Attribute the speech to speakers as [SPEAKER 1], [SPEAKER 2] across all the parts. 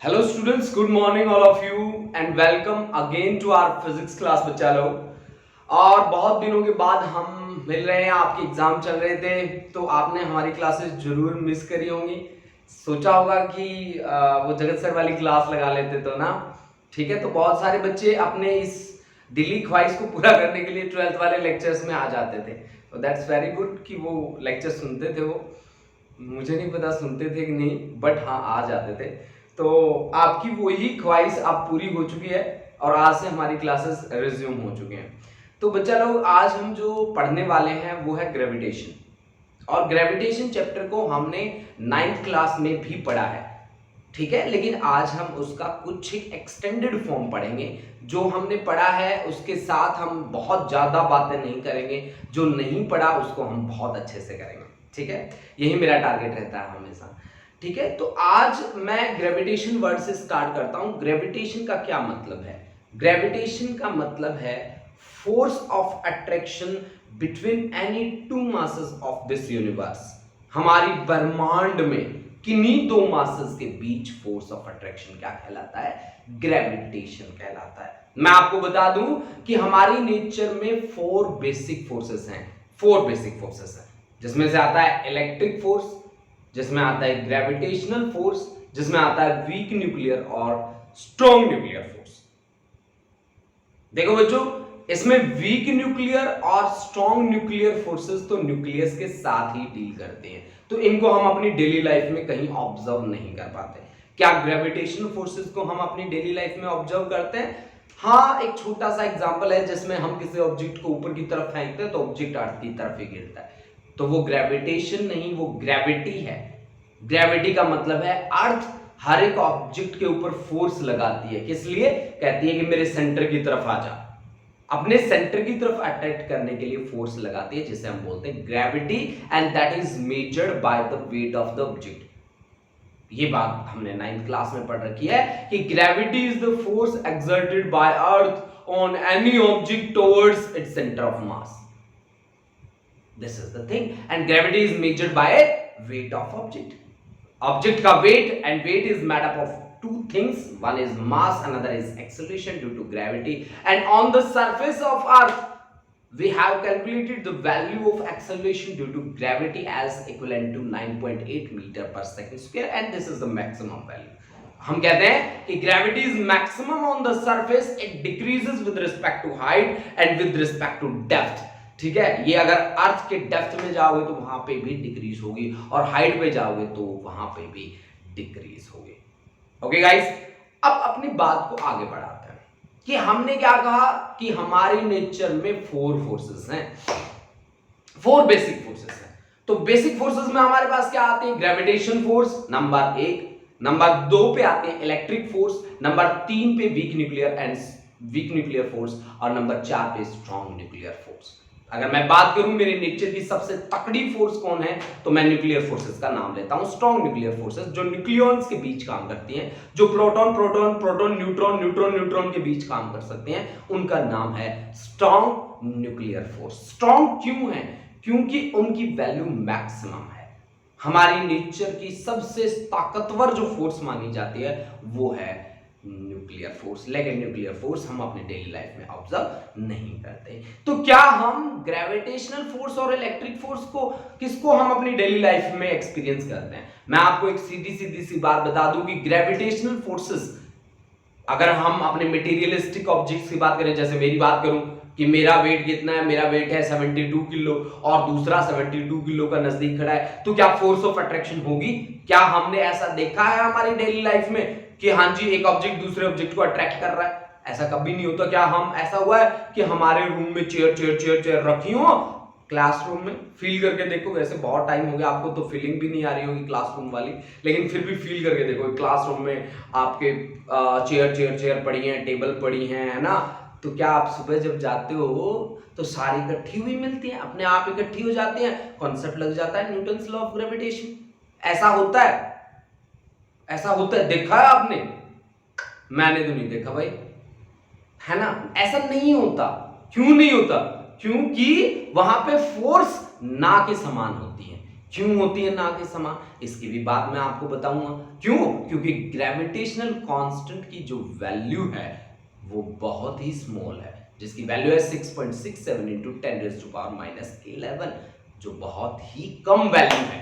[SPEAKER 1] Hello students, good morning all of you and welcome again to our physics class बच्चा लोग। और बहुत दिनों के बाद हम मिल रहे हैं। आपके एग्जाम चल रहे थे तो आपने हमारी क्लासेस जरूर मिस करी होंगी। सोचा होगा कि वो जगत सर वाली क्लास लगा लेते तो ना। ठीक है, तो बहुत सारे बच्चे अपने इस दिली ख्वाहिश को पूरा करने के लिए 12th वाले लेक्चर्स में आ जाते थे। तो दैट्स वेरी गुड कि वो लेक्चर सुनते थे। वो मुझे नहीं पता सुनते थे कि नहीं, बट हाँ आ जाते थे। तो आपकी वही ख्वाहिश अब पूरी हो चुकी है और आज से हमारी क्लासेस रिज्यूम हो चुके हैं। तो बच्चा लोग, आज हम जो पढ़ने वाले हैं वो है ग्रेविटेशन। और ग्रेविटेशन चैप्टर को हमने 9th क्लास में भी पढ़ा है, ठीक है। लेकिन आज हम उसका कुछ एक्सटेंडेड फॉर्म पढ़ेंगे। जो हमने पढ़ा है उसके साथ हम बहुत ज्यादा बातें नहीं करेंगे, जो नहीं पढ़ा उसको हम बहुत अच्छे से करेंगे, ठीक है। यही मेरा टारगेट रहता है हमेशा, ठीक है। तो आज मैं ग्रेविटेशन वर्ड से स्टार्ट करता हूं। ग्रेविटेशन का क्या मतलब है? ग्रेविटेशन का मतलब है force of attraction between any two masses of this universe. हमारी ब्रह्मांड में किन्हीं दो मासेस के बीच फोर्स ऑफ अट्रैक्शन क्या कहलाता है? ग्रेविटेशन कहलाता है। मैं आपको बता दूं कि हमारी नेचर में फोर बेसिक फोर्सेस हैं। जिसमें से आता है इलेक्ट्रिक फोर्स, जिसमें आता है ग्रेविटेशनल फोर्स, जिसमें आता है वीक न्यूक्लियर और स्ट्रॉन्ग न्यूक्लियर फोर्स। देखो बच्चों, इसमें वीक न्यूक्लियर और स्ट्रॉन्ग न्यूक्लियर फोर्सेस तो न्यूक्लियस के साथ ही डील करते हैं, तो इनको हम अपनी डेली लाइफ में कहीं ऑब्जर्व नहीं कर पाते। क्या ग्रेविटेशनल फोर्सेस को हम अपनी डेली लाइफ में ऑब्जर्व करते हैं? हाँ, एक छोटा सा एग्जांपल है जिसमें हम किसी ऑब्जेक्ट को ऊपर की तरफ फेंकते हैं तो ऑब्जेक्ट अर्थ की तरफ ही गिरता है। तो वो ग्रेविटेशन नहीं, वो ग्रेविटी है। ग्रेविटी का मतलब है अर्थ हर एक ऑब्जेक्ट के ऊपर फोर्स लगाती है। किस लिए? कहती है कि मेरे सेंटर की तरफ आ जा, अपने सेंटर की तरफ अट्रैक्ट करने के लिए फोर्स लगाती है, जिसे हम बोलते हैं gravity. And that is measured by the weight of the object. ये बात हमने 9th क्लास में पढ़ रखी है कि gravity is the force exerted by earth on any object towards its centre of mass. This is the thing. And gravity is measured by weight of object. Object का weight, and weight is made up of two things. One is mass, another is acceleration due to gravity. And on the surface of earth we have calculated the value of acceleration due to gravity as equivalent to 9.8 meter per second square, and this is the maximum value. हम कहते हैं कि gravity is maximum on the surface, it decreases with respect to height and with respect to depth. ठीक है, ये अगर अर्थ के depth में जाओगे तो वहां पे भी डिक्रीज होगी, और हाइट पे जाओगे तो वहां पे भी डिक्रीज होगी। ओके गाइस, अब अपनी बात को आगे बढ़ाते हैं कि हमने क्या कहा कि हमारी नेचर में फोर फोर्सेस हैं, फोर बेसिक फोर्सेस हैं। तो बेसिक फोर्सेस में हमारे पास क्या आते हैं? ग्रेविटेशन फोर्स नंबर 1, नंबर 2 पे आते हैं इलेक्ट्रिक फोर्स, नंबर 3 पे वीक न्यूक्लियर फोर्स, और नंबर 4 पे स्ट्रॉन्ग न्यूक्लियर फोर्स। अगर मैं बात करूं मेरे नेचर की सबसे तकड़ी फोर्स कौन है, तो मैं न्यूक्लियर फोर्सेस का नाम लेता हूं। स्ट्रॉन्ग न्यूक्लियर फोर्सेस जो न्यूक्लियॉन्स के बीच काम करती हैं, जो proton proton proton neutron neutron neutron के बीच काम कर सकते हैं, उनका नाम है स्ट्रॉन्ग न्यूक्लियर फोर्स। स्ट्रॉन्ग क्यों है? क्योंकि उनकी वैल्यू मैक्सिमम है। हमारी नेचर की सबसे ताकतवर जो फोर्स मानी जाती है वो है न्यूक्लियर फोर्स। लेकिन न्यूक्लियर फोर्स हम अपने डेली लाइफ में ऑब्जर्व नहीं करते। तो क्या हम ग्रेविटेशनल फोर्स और इलेक्ट्रिक फोर्स को किसको हम अपनी डेली लाइफ में एक्सपीरियंस करते हैं? मैं आपको एक सीधी सी बात बता दूं कि ग्रेविटेशनल फोर्सेस, अगर हम अपने मटेरियलिस्टिक ऑब्जेक्ट्स की बात करें, जैसे मेरी बात करूं कि मेरा वेट कितना है, मेरा वेट है 72 किलो और दूसरा 72 किलो का नजदीक खड़ा है, तो क्या फोर्स ऑफ अट्रैक्शन होगी? क्या हमने ऐसा देखा है हमारी डेली लाइफ में कि हाँ जी एक ऑब्जेक्ट दूसरे ऑब्जेक्ट को अट्रैक्ट कर रहा है? ऐसा कभी नहीं होता। क्या हम ऐसा हुआ है कि हमारे रूम में चेयर रखी हो, क्लासरूम में फील करके देखो। वैसे बहुत टाइम हो गया, आपको तो फीलिंग भी नहीं आ रही होगी क्लासरूम वाली, लेकिन फिर भी फील करके देखो क्लासरूम में आपके चेयर पड़ी हैं, टेबल पड़ी हैं, है ना। तो क्या आप सुबह जब जाते हो तो सारी इकट्ठी हुई मिलती हैं, अपने आप इकट्ठी हो जाती हैं, कॉन्सेप्ट लग जाता है न्यूटन्स लॉ ऑफ ग्रेविटेशन। ऐसा होता है, ऐसा होता है, देखा है आपने? मैंने तो नहीं देखा भाई, है ना। ऐसा नहीं होता। क्यों नहीं होता? क्योंकि वहां पे फोर्स ना के समान होती है। क्यों होती है ना के समान, इसकी भी बात मैं आपको बताऊंगा। क्यों? क्योंकि ग्रेविटेशनल कांस्टेंट की जो वैल्यू है वो बहुत ही स्मॉल है, जिसकी वैल्यू है 6.67 इंटू 10⁻⁻11, जो बहुत ही कम वैल्यू है।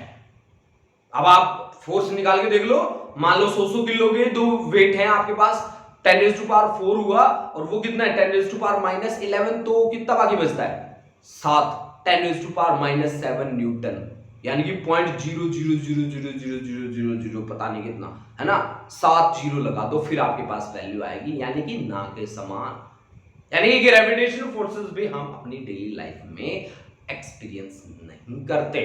[SPEAKER 1] अब आप फोर्स निकाल के देख लो, मान लो 100 किलो के दो वेट हैं आपके पास, 10⁻4 हुआ और वो कितना है 10⁻⁻11, तो कितना बाकी बचता है 7, 10⁻⁻7 न्यूटन, यानी कि 0.00000000 पता नहीं कितना है ना, 7 जीरो लगा दो फिर आपके पास वैल्यू आएगी, यानी कि ना के समान। यानी कि ग्रेविटेशनल फोर्सेस भी हम अपनी डेली लाइफ में एक्सपीरियंस नहीं करते।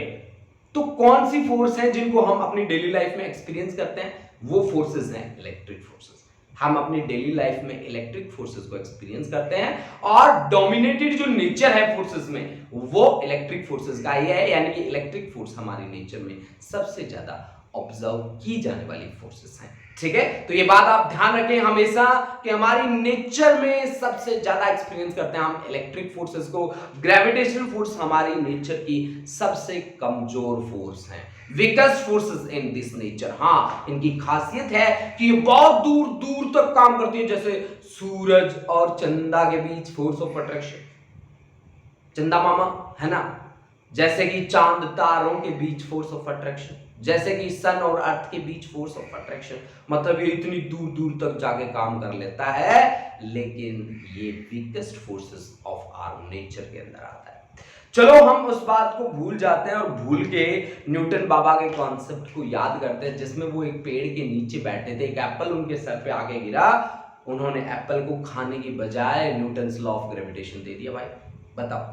[SPEAKER 1] तो कौन सी फोर्स है जिनको हम अपनी डेली लाइफ में एक्सपीरियंस करते हैं? वो फोर्सेस हैं इलेक्ट्रिक फोर्सेस। हम अपनी डेली लाइफ में इलेक्ट्रिक फोर्सेस को एक्सपीरियंस करते हैं, और डोमिनेटेड जो नेचर है फोर्सेस में वो इलेक्ट्रिक फोर्सेस का ही है, यानी कि इलेक्ट्रिक फोर्स हमारी नेचर में सबसे ज्यादा ऑब्जर्व की जाने वाली फोर्सेस हैं। ठीक है, तो ये बात आप ध्यान रखें हमेशा कि हमारी नेचर में सबसे ज्यादा एक्सपीरियंस करते हैं हम इलेक्ट्रिक फोर्सेस को। ग्रेविटेशनल फोर्स हमारी नेचर की सबसे कमजोर फोर्स है, weakest forces in this nature. हाँ, इनकी खासियत है कि ये बहुत दूर दूर तक काम करती है, जैसे सूरज और चंदा के बीच फोर्स ऑफ अट्रैक्शन, चंदा मामा है ना, जैसे कि चांद तारों के बीच फोर्स ऑफ अट्रैक्शन, जैसे कि सन और अर्थ के बीच फोर्स ऑफ अट्रैक्शन। मतलब ये इतनी दूर दूर तक जाके काम कर लेता है, लेकिन ये weakest forces of our nature के अंदर आता है। चलो हम उस बात को भूल जाते हैं और भूल के न्यूटन बाबा के कॉन्सेप्ट को याद करते हैं, जिसमें वो एक पेड़ के नीचे बैठे थे, एक एप्पल उनके सर पे आके गिरा, उन्होंने एप्पल को खाने की बजाय न्यूटन्स लॉ ऑफ ग्रेविटेशन दे दिया। भाई बताओ,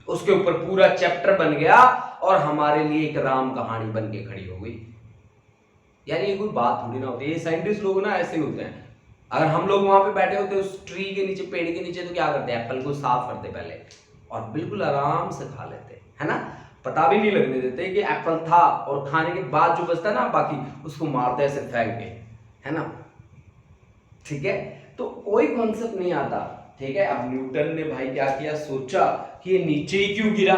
[SPEAKER 1] उसके ऊपर पूरा चैप्टर बन गया और हमारे लिए एक राम कहानी बन के खड़ी हो गई। यार ये कोई बात थोड़ी ना होती है, ये साइंटिस्ट लोग ना ऐसे ही होते हैं। अगर हम लोग वहां पे बैठे होते उस ट्री के नीचे, पेड़ के नीचे, तो क्या करते हैं, एप्पल को साफ करते पहले और बिल्कुल आराम से खा लेते, है ना, पता भी नहीं लगने देते कि एप्पल था, और खाने के बाद जो बचता है ना बाकी, उसको मारते ऐसे फेंक के, है ना। ठीक है, तो कोई कॉन्सेप्ट नहीं आता। ठीक है, अब न्यूटन ने भाई क्या किया, सोचा कि ये नीचे ही क्यों गिरा,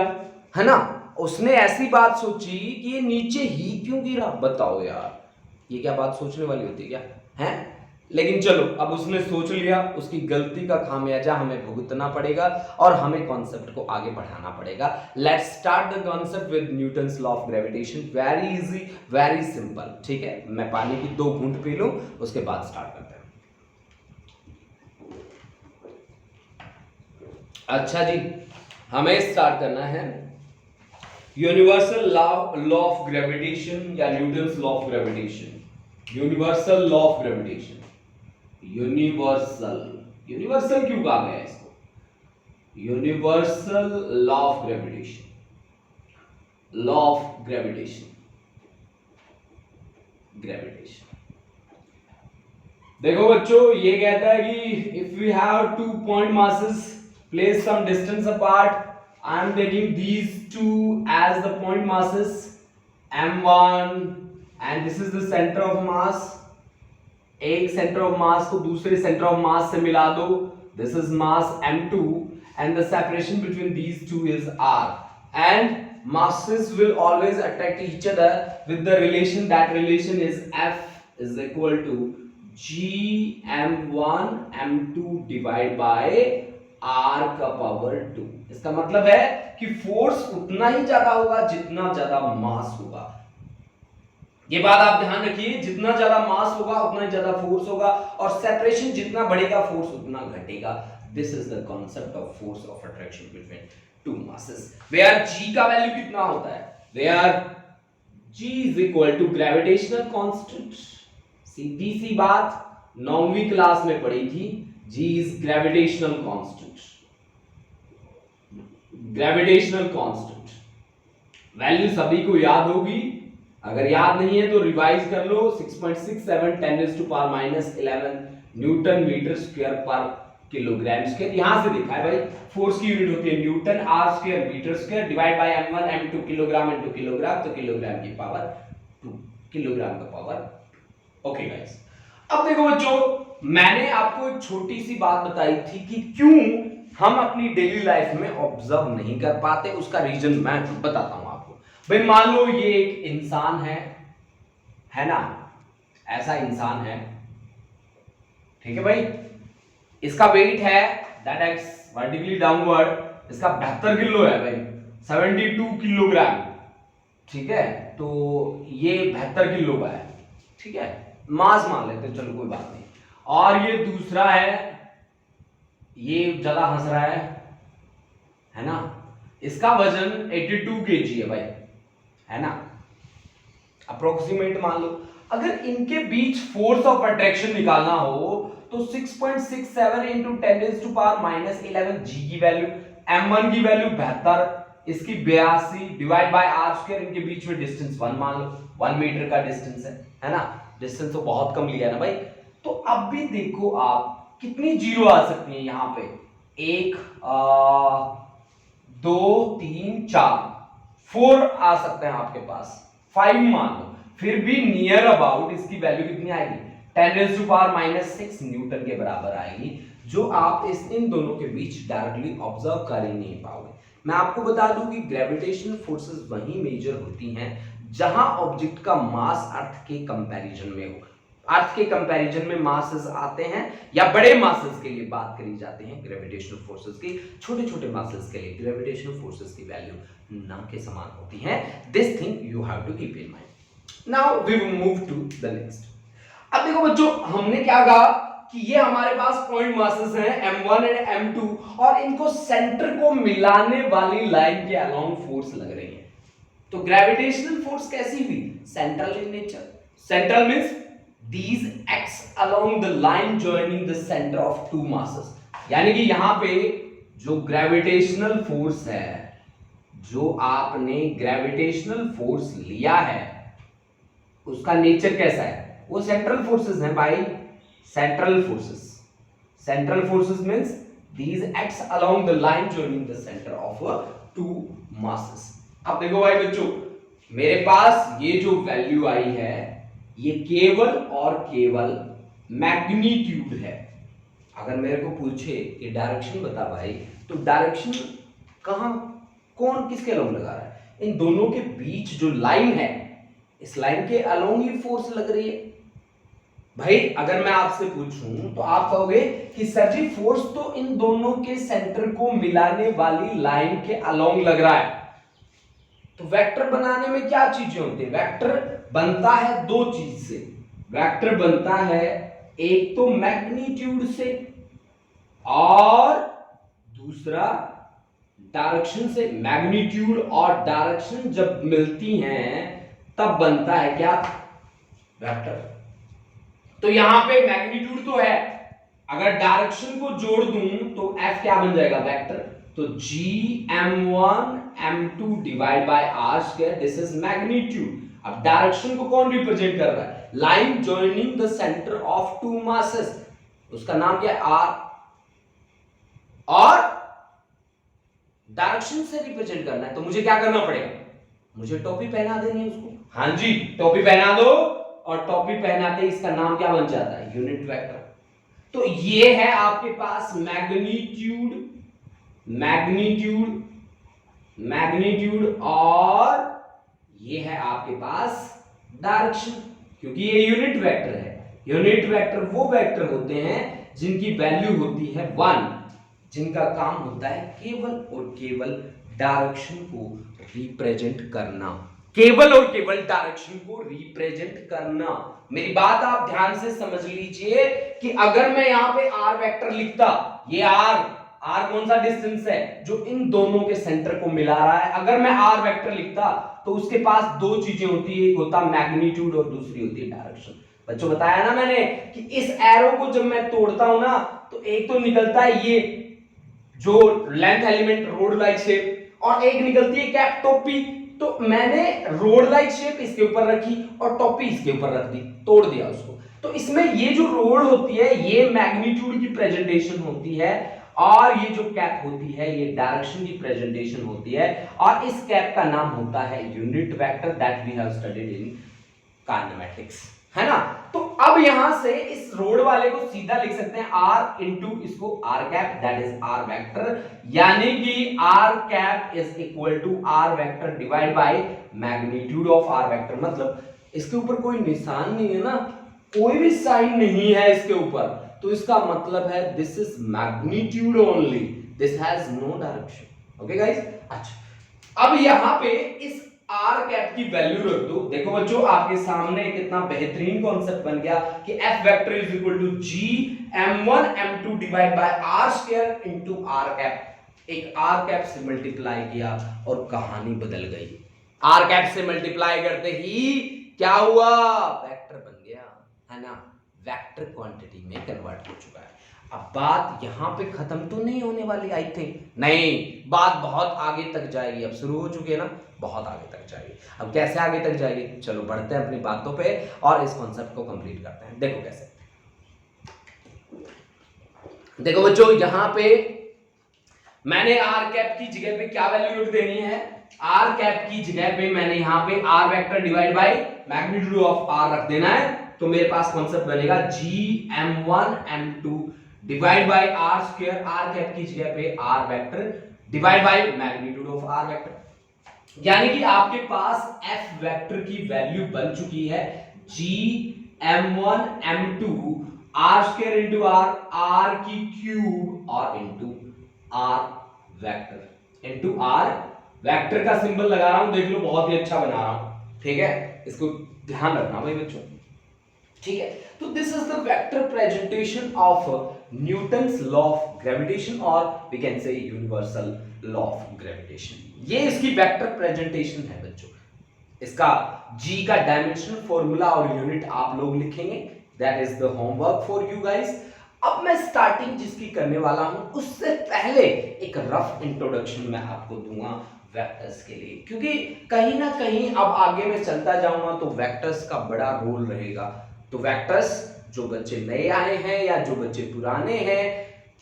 [SPEAKER 1] है ना, उसने ऐसी बात सोची कि ये नीचे ही क्यों गिरा। बताओ यार, ये क्या बात सोचने वाली होती है क्या, है? लेकिन चलो, अब उसने सोच लिया, उसकी गलती का खामियाजा हमें भुगतना पड़ेगा और हमें कॉन्सेप्ट को आगे बढ़ाना पड़ेगा। Let's start the concept with Newton's law of gravitation. Very easy, very simple. ठीक है, मैं पानी की 2 घूंट पी लूं, उसके बाद स्टार्ट करते हैं। अच्छा जी, हमें स्टार्ट करना है यूनिवर्सल लॉ ऑफ ग्रेविटेशन या Newton's law of gravitation. Universal law of gravitation, universal, universal क्यों कहा गया इसको? Universal law of gravitation, law of gravitation, gravitation. देखो बच्चों, ये कहता है कि if we have 2 point masses placed some distance apart, I am taking these two as the point masses m1 and this is the center of mass। एक centre of मास को दूसरे centre of मास से मिला दो, this is mass m2 and the separation between these two is r, and masses will always attract each other with the relation, that relation is F is equal to g m1 m2 divided by r का power 2। इसका मतलब है कि force उतना ही ज्यादा होगा जितना ज्यादा मास होगा। ये बात आप ध्यान रखिए, जितना ज्यादा मास होगा उतना ही ज्यादा फोर्स होगा, और सेपरेशन जितना बढ़ेगा फोर्स उतना घटेगा। This is the concept of force of attraction between two masses, where g का वैल्यू कितना होता है, where g is equal to gravitational constant. सीधी सी बात, 9वीं क्लास में पढ़ी थी, g is gravitational constant. Gravitational constant value सभी को याद होगी, अगर याद नहीं है तो रिवाइज कर लो। 6.67 10⁻⁻11 न्यूटन मीटर स्क्वायर पर किलोग्राम स्क्वायर। यहां से देखा है भाई, फोर्स की यूनिट होती है newton, r square metre square divide by m1 m2 kilogram into kilogram, तो किलोग्राम की पावर 2, किलोग्राम का पावर। ओके गाइस, अब देखो बच्चों, मैंने आपको एक छोटी सी बात बताई थी कि क्यों हम अपनी डेली लाइफ में ऑब्जर्व नहीं कर पाते, उसका रीजन मैं बताता हूं आपको। भाई मान लो ये एक इंसान है ना, ऐसा इंसान है, ठीक है भाई, इसका वेट है दैट एक्स वर्टिकली डाउनवर्ड, इसका 72 किलो है भाई, 72 किलोग्राम, ठीक है, तो ये 72 किलो का है, ठीक है, मास मान लेते हैं, चलो कोई बात नहीं। और ये दूसरा है, ये ज्यादा हंस रहा है ना, इसका वजन 82 केजी है भाई, है ना, अप्रोक्सीमेट मान लो। अगर इनके बीच फोर्स ऑफ अट्रैक्शन निकालना हो तो 6.67 इंटू 10⁻⁻11 जी की वैल्यू, m1 की वैल्यू 72, इसकी 82 डिवाइड बाय r स्क्वायर, इनके बीच में डिस्टेंस 1 मान लो, 1 मीटर का डिस्टेंस है ना, डिस्टेंस तो बहुत कम लिया ना भाई। तो अब भी देखो आप कितनी जीरो आ सकती है यहां पे, 1 2 3 4 4 आ सकते हैं आपके पास, 5 मान लो, फिर भी नियर अबाउट इसकी वैल्यू कितनी आएगी, 10⁻⁻6 न्यूटन के बराबर आएगी, जो आप इन दोनों के बीच डायरेक्टली ऑब्जर्व कर ही नहीं पाओगे। मैं आपको बता दूं कि ग्रेविटेशनल फोर्सेस वहीं मेजर होती हैं जहां ऑब्जेक्ट का मास अर्थ के कंपैरिजन में हो। अर्थ के कंपैरिजन में मासेस आते हैं, या बड़े मासेस के लिए बात करी जाती है ग्रेविटेशनल फोर्सेस की, छोटे छोटे मासेस के लिए ग्रेविटेशनल फोर्सेस की वैल्यू ना के समान होती है। This thing you have to keep in mind. Now we will move to the next. अब देखो बच्चों, हमने क्या कहा कि ये हमारे पास पॉइंट मासेस हैं m1 एंड m2, और इनको सेंटर को मिलाने वाली लाइन के अलोंग फोर्स लग रही है। तो ग्रेविटेशनल फोर्स कैसी हुई, central in nature. Central means these acts along the line joining the center of two masses, यानी कि यहां पे जो ग्रेविटेशनल फोर्स है, जो आपने ग्रेविटेशनल फोर्स लिया है उसका नेचर कैसा है, वो सेंट्रल फोर्सेस हैं भाई, central forces. Central forces means these acts along the line joining the center of two masses। अब देखो भाई बच्चों, मेरे पास ये जो वैल्यू आई है ये केवल और केवल मैग्नीट्यूड है। अगर मेरे को पूछे कि डायरेक्शन बता भाई, तो डायरेक्शन कहां, कौन किसके अलोंग लगा रहा है, इन दोनों के बीच जो लाइन है, इस लाइन के अलोंग ही फोर्स लग रही है भाई। अगर मैं आपसे पूछूं तो आप कहोगे कि सर जी फोर्स तो इन दोनों के सेंटर को मिलाने वाली लाइन के अलोंग लग रहा है। तो वेक्टर बनाने में क्या चीजें होती है, वेक्टर बनता है दो चीज से। वेक्टर बनता है एक तो मैग्नीट्यूड से, और दूसरा डायरेक्शन से। मैग्नीट्यूड और डायरेक्शन जब मिलती हैं तब बनता है क्या, वेक्टर। तो यहां पे मैग्नीट्यूड तो है, अगर डायरेक्शन को जोड़ दूं तो F क्या बन जाएगा, वेक्टर। तो Gm1 m2 divide by r square, this is magnitude. अब डायरेक्शन को कौन रिप्रेजेंट कर रहा है, line joining the centre of two masses, उसका नाम क्या है, r। और डायरेक्शन से रिप्रेजेंट करना है तो मुझे क्या करना पड़ेगा, मुझे टोपी पहना देनी है उसको। हाँ जी, टोपी पहना दो, और टोपी पहनाते इसका नाम क्या बन जाता है, यूनिट वेक्टर। तो ये है आपके पास मैग्नीट्यूड, मैग्नीट्यूड, मैग्नीट्यूड, और ये है आपके पास डायरेक्शन, क्योंकि ये यूनिट वेक्टर है। यूनिट वेक्टर वो वेक्टर होते हैं जिनकी वैल्यू होती है 1, जिनका काम होता है केवल और केवल डायरेक्शन को रिप्रेजेंट करना, केवल और केवल डायरेक्शन को रिप्रेजेंट करना। मेरी बात आप ध्यान से समझ लीजिए कि अगर मैं यहां पे r वेक्टर लिखता, ये r कौन सा डिस्टेंस है जो इन दोनों के सेंटर को मिला रहा है, अगर मैं r वेक्टर लिखता तो उसके पास दो चीजें होती है, एक होता मैग्नीट्यूड और दूसरी होती है डायरेक्शन। बच्चों बताया ना मैंने कि इस एरो को जब मैं तोड़ता हूं ना तो एक तो निकलता है ये जो length element road like shape, और एक निकलती है क्या, टोपी। तो मैंने रोड लाइक शेप इसके ऊपर रखी और टोपी इसके ऊपर रख दी, तोड़ दिया उसको। तो इसमें ये जो रोड होती है ये मैग्नीट्यूड की प्रेजेंटेशन होती है, और ये जो कैप होती है ये डायरेक्शन की प्रेजेंटेशन होती है, और इस कैप का नाम होता है unit vector that we have studied in kinematics. है ना। तो अब यहां से इस रोड वाले को सीधा लिख सकते हैं r इंटू इसको r cap, that is r vector, यानी कि r cap is equal to r vector divide by magnitude of r vector. मतलब इसके ऊपर कोई निशान नहीं है ना, कोई भी साइन नहीं है इसके ऊपर, तो इसका मतलब है this is magnitude only, this has no direction. Okay guys. अच्छा, अब यहां पे इस r कैप की वैल्यू रख दो। देखो बच्चों, आपके सामने कितना बेहतरीन कॉन्सेप्ट बन गया कि f vector is equal to g m1 m2 divide by r square into r cap. एक r कैप से मल्टीप्लाई किया और कहानी बदल गई। r कैप से मल्टीप्लाई करते ही क्या हुआ, वेक्टर बन गया, है ना, वेक्टर क्वांटिटी में कन्वर्ट हो चुका है। अब बात यहां पे खत्म तो नहीं होने वाली, आई थिंक नहीं, बात बहुत आगे तक जाएगी। अब शुरू हो चुकी है ना, बहुत आगे तक जाएगी। अब कैसे आगे तक जाएगी, चलो बढ़ते हैं अपनी बातों पे और इस कॉन्सेप्ट को कंप्लीट करते हैं। देखो कैसे, देखो बच्चों, यहां पे मैंने आर कैप की जगह पे क्या वैल्यू रख देनी है, आर कैप की जगह पे मैंने यहां पे r vector divide by magnitude of r रख देना है। तो मेरे पास कॉन्सेप्ट बनेगा G m1 m2 divide by are square, r cap की जगह पे r vector divide by magnitude of r vector, यानी कि आपके पास एफ वेक्टर की वैल्यू बन चुकी है G m1 m2 r square into r, r की क्यूब और into r vector, into r vector का सिंबल लगा रहा हूं, देख लो बहुत ही अच्छा बना रहा हूं, ठीक है, इसको ध्यान रखना भाई बच्चों, ठीक है। तो this is the vector presentation of Newton's law of gravitation और we can say universal law of gravitation. ये इसकी वेक्टर प्रेजेंटेशन है बच्चों। इसका जी का डायमेंशनल फॉर्मूला और यूनिट आप लोग लिखेंगे, that is the homework for you guys. अब मैं स्टार्टिंग जिसकी करने वाला हूं उससे पहले एक रफ इंट्रोडक्शन मैं आपको दूंगा वेक्टर्स के लिए, क्योंकि कहीं ना कहीं अब आगे मैं चलता जाऊंगा तो वेक्टर्स का बड़ा रोल रहेगा। तो वेक्टर्स, जो बच्चे नए आए हैं या जो बच्चे पुराने हैं,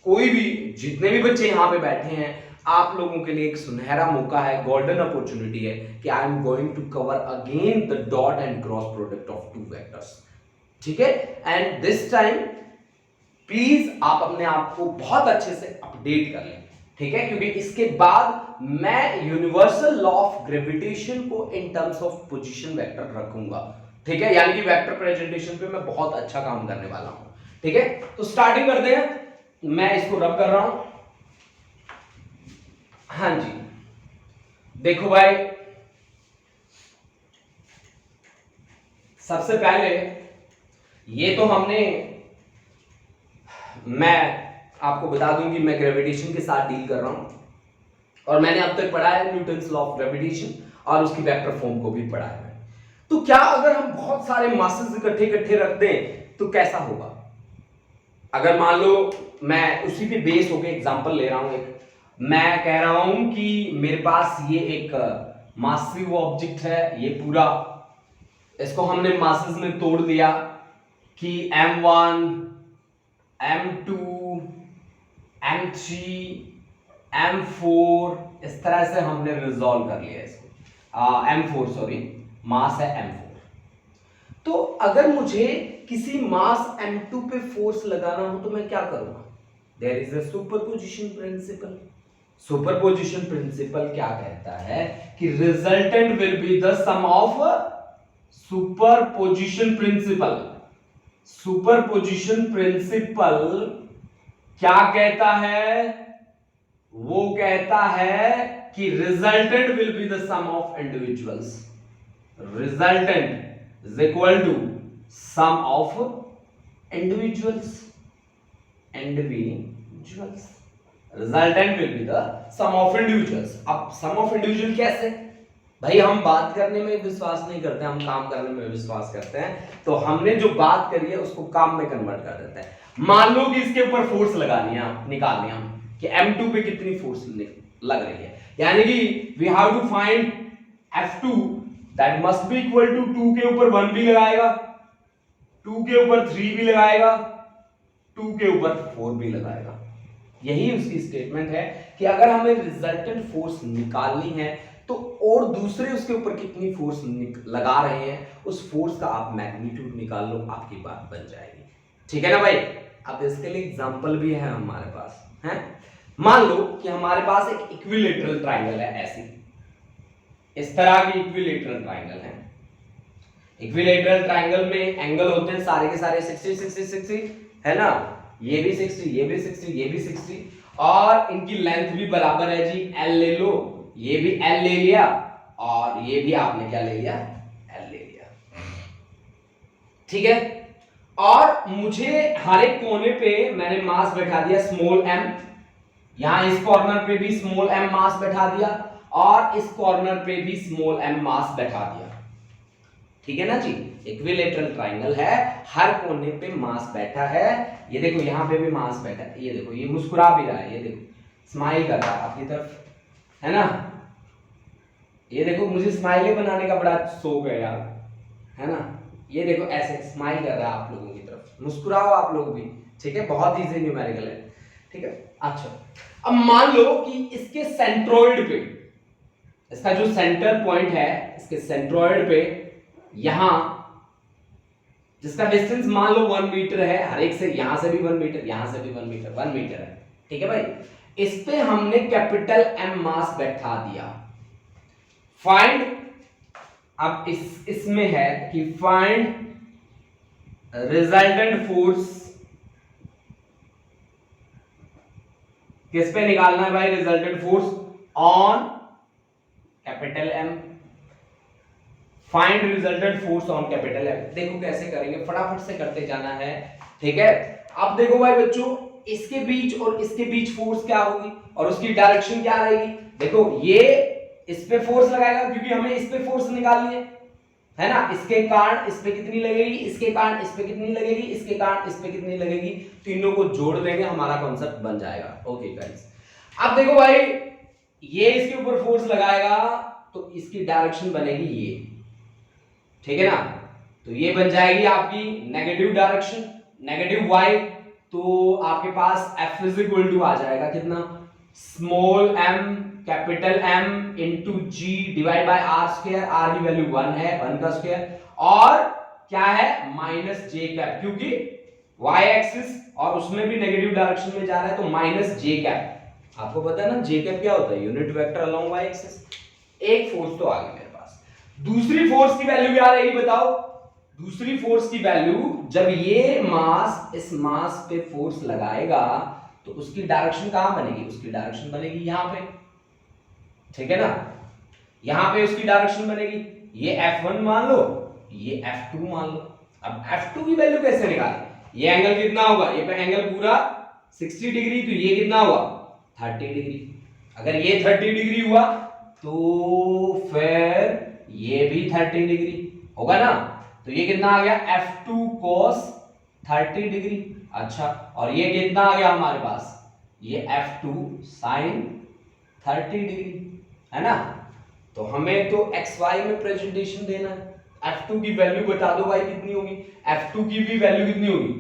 [SPEAKER 1] कोई भी, जितने भी बच्चे यहाँ पे बैठे हैं, आप लोगों के लिए एक सुनहरा मौका है, गोल्डन अपॉर्चुनिटी है कि I am going to cover again the dot and cross product of two vectors, ठीक है। एंड दिस टाइम प्लीज आप अपने आप को बहुत अच्छे से अपडेट कर लें, ठीक है, क्योंकि इसके बाद मैं यूनिवर्सल लॉ ऑफ ग्रेविटेशन को in terms of position vector रखूंगा, ठीक है, यानी कि वेक्टर प्रेजेंटेशन पे मैं बहुत अच्छा काम करने वाला हूं, ठीक है। तो स्टार्टिंग करते हैं, मैं इसको रब कर रहा हूं। हाँ जी, देखो भाई, सबसे पहले ये तो हमने, मैं आपको बता दूं कि मैं ग्रेविटेशन के साथ डील कर रहा हूं और मैंने अब तक पढ़ा है न्यूटन्स लॉ ऑफ ग्रेविटेशन और उसकी वेक्टर फॉर्म को भी पढ़ा है। तो क्या अगर हम बहुत सारे मासेस इकट्ठे इकट्ठे रख दें तो कैसा होगा, अगर मान लो मैं उसी पे बेस होकर एग्जांपल ले रहा हूं, एक मैं कह रहा हूं कि मेरे पास ये एक मासिव ऑब्जेक्ट है, ये पूरा, इसको हमने मासेस में तोड़ दिया कि m1 m2 m3 m4, इस तरह से हमने रिजॉल्व कर लिया इसको, m4 सॉरी, मास है m4। तो अगर मुझे किसी मास m2 पे फोर्स लगाना हो तो मैं क्या करूंगा, there is a superposition principle. Superposition principle क्या कहता है कि resultant will be the sum of superposition principle. Superposition principle क्या कहता है, वो कहता है कि resultant will be the sum of individuals, resultant is equal to sum of individuals, individuals, resultant will be the sum of individuals. अब sum of individual कैसे, भाई हम बात करने में विश्वास नहीं करते, हम काम करने में विश्वास करते हैं, तो हमने जो बात करी है उसको काम में कन्वर्ट कर देते हैं। मान लो कि इसके ऊपर फोर्स लगानी है, निकालनी है हम कि m2 पे कितनी फोर्स लग रही है, यानी कि we have to find f2 that must be equal to 2 के ऊपर 1 भी लगाएगा, 2 के ऊपर 3 भी लगाएगा, 2 के ऊपर 4 भी लगाएगा। यही उसकी स्टेटमेंट है कि अगर हमें रिजल्टेंट फोर्स निकालनी है तो और दूसरे उसके ऊपर कितनी फोर्स लगा रहे हैं, उस फोर्स का आप मैग्नीट्यूड निकाल लो, आपकी बात बन जाएगी। ठीक है ना भाई। अब इसके लिए एग्जांपल भी है हमारे पास है। मान लो कि हमारे पास एक इक्विलेटरल ट्राइंगल है, ऐसी इस तरह की इक्विलेटरल ट्राइंगल है। इक्विलेटरल ट्राइंगल में एंगल होते हैं सारे के सारे 60 60 60 है ना, ये भी 60 ये भी 60 ये भी 60, और इनकी लेंथ भी बराबर है जी, एल ले लो, ये भी एल ले लिया और ये भी आपने क्या ले लिया, एल ले लिया। ठीक है, और मुझे हर एक कोने पे मैंने मास बैठा दिया स्मॉल m, यहां इस कॉर्नर पे भी स्मॉल m मास बैठा दिया और इस कॉर्नर पे भी स्मॉल m मास बैठा दिया। ठीक है ना जी। इक्विलेटरल ट्राइंगल है, हर कोने पे मास बैठा है। ये देखो यहाँ पे भी मास बैठा है, ये देखो ये मुस्कुरा भी रहा है, ये देखो स्माइल कर रहा है आपकी तरफ, है ना। ये देखो मुझे स्माइल बनाने का बड़ा शौक है यार, है ना। ये देखो ऐसे स्माइल कर रहा है आप लोगों की तरफ, मुस्कुराओ आप लोग भी। ठीक है, बहुत इजी न्यूमेरिकल है। ठीक है, अच्छा अब मान लो कि इसके सेंट्रोइड पे, इसका जो सेंटर पॉइंट है, इसके सेंट्रोइड पे यहां जिसका डिस्टेंस मान लो 1 मीटर है, हर एक से, यहां से भी 1 मीटर, यहां से भी 1 मीटर, 1 मीटर है। ठीक है भाई, इस पे हमने कैपिटल M मास बैठा दिया। फाइंड, अब इसमें है कि फाइंड रिजल्टेंट फोर्स, किस पे निकालना है भाई, resultant force on capital M। Find resultant force on capital M। देखो कैसे करेंगे, फटाफट से करते जाना है। ठीक है, अब देखो भाई बच्चों, इसके बीच और इसके बीच फोर्स क्या होगी और उसकी डायरेक्शन क्या रहेगी। देखो ये इस पे फोर्स लगाएगा क्योंकि हमें इस पे फोर्स निकालनी है ना। इसके कारण इस पे कितनी लगेगी, इसके कारण इस पे कितनी लगेगी, इसके कारण इस पे कितनी लगेगी, तीनों को जोड़ देंगे, हमारा कॉन्सेप्ट बन जाएगा। ओके गाइस, अब देखो भाई ये इसके ऊपर फोर्स लगाएगा तो इसकी डायरेक्शन बनेगी ये। ठीक है ना, तो ये बन जाएगी आपकी नेगेटिव डायरेक्शन, नेगेटिव y। तो आपके पास F इज इक्वल टू आ जाएगा कितना, small m capital M into G divide by are square, R की वैल्यू 1 है, 1 का स्क्वायर, और क्या है माइनस जे कैप, क्योंकि y एक्सिस और उसमें भी नेगेटिव डायरेक्शन में जा रहा है, तो माइनस जे कैप। आपको पता है ना जे कैप क्या होता है, unit vector along y axis. एक फोर्स तो आ गई मेरे पास, दूसरी फोर्स की वैल्यू क्या रहेगी बताओ। दूसरी फोर्स की वैल्यू, जब ये मास इस मास पे फोर्स लगाएगा तो उसकी डायरेक्शन कहां बनेगी, उसकी डायरेक्शन बनेगी यहां पे। ठीक है ना, यहां पे उसकी डायरेक्शन बनेगी, ये F1 मान लो, ये F2 मान लो। अब F2 की वैल्यू कैसे निकालें, ये एंगल कितना होगा, ये पे एंगल पूरा 60 डिग्री, तो ये कितना हुआ 30 डिग्री। अगर ये 30 डिग्री हुआ तो फिर ये भी 30 डिग्री होगा ना, तो ये कितना आ गया F2 cos 30 डिग्री। अच्छा, और ये कितना आ गया हमारे पास, ये F2 sin 30 डिग्री, है ना। तो हमें तो xy में प्रेजेंटेशन देना है। F2 की वैल्यू बता दो भाई कितनी होगी, F2 की भी वैल्यू कितनी होगी,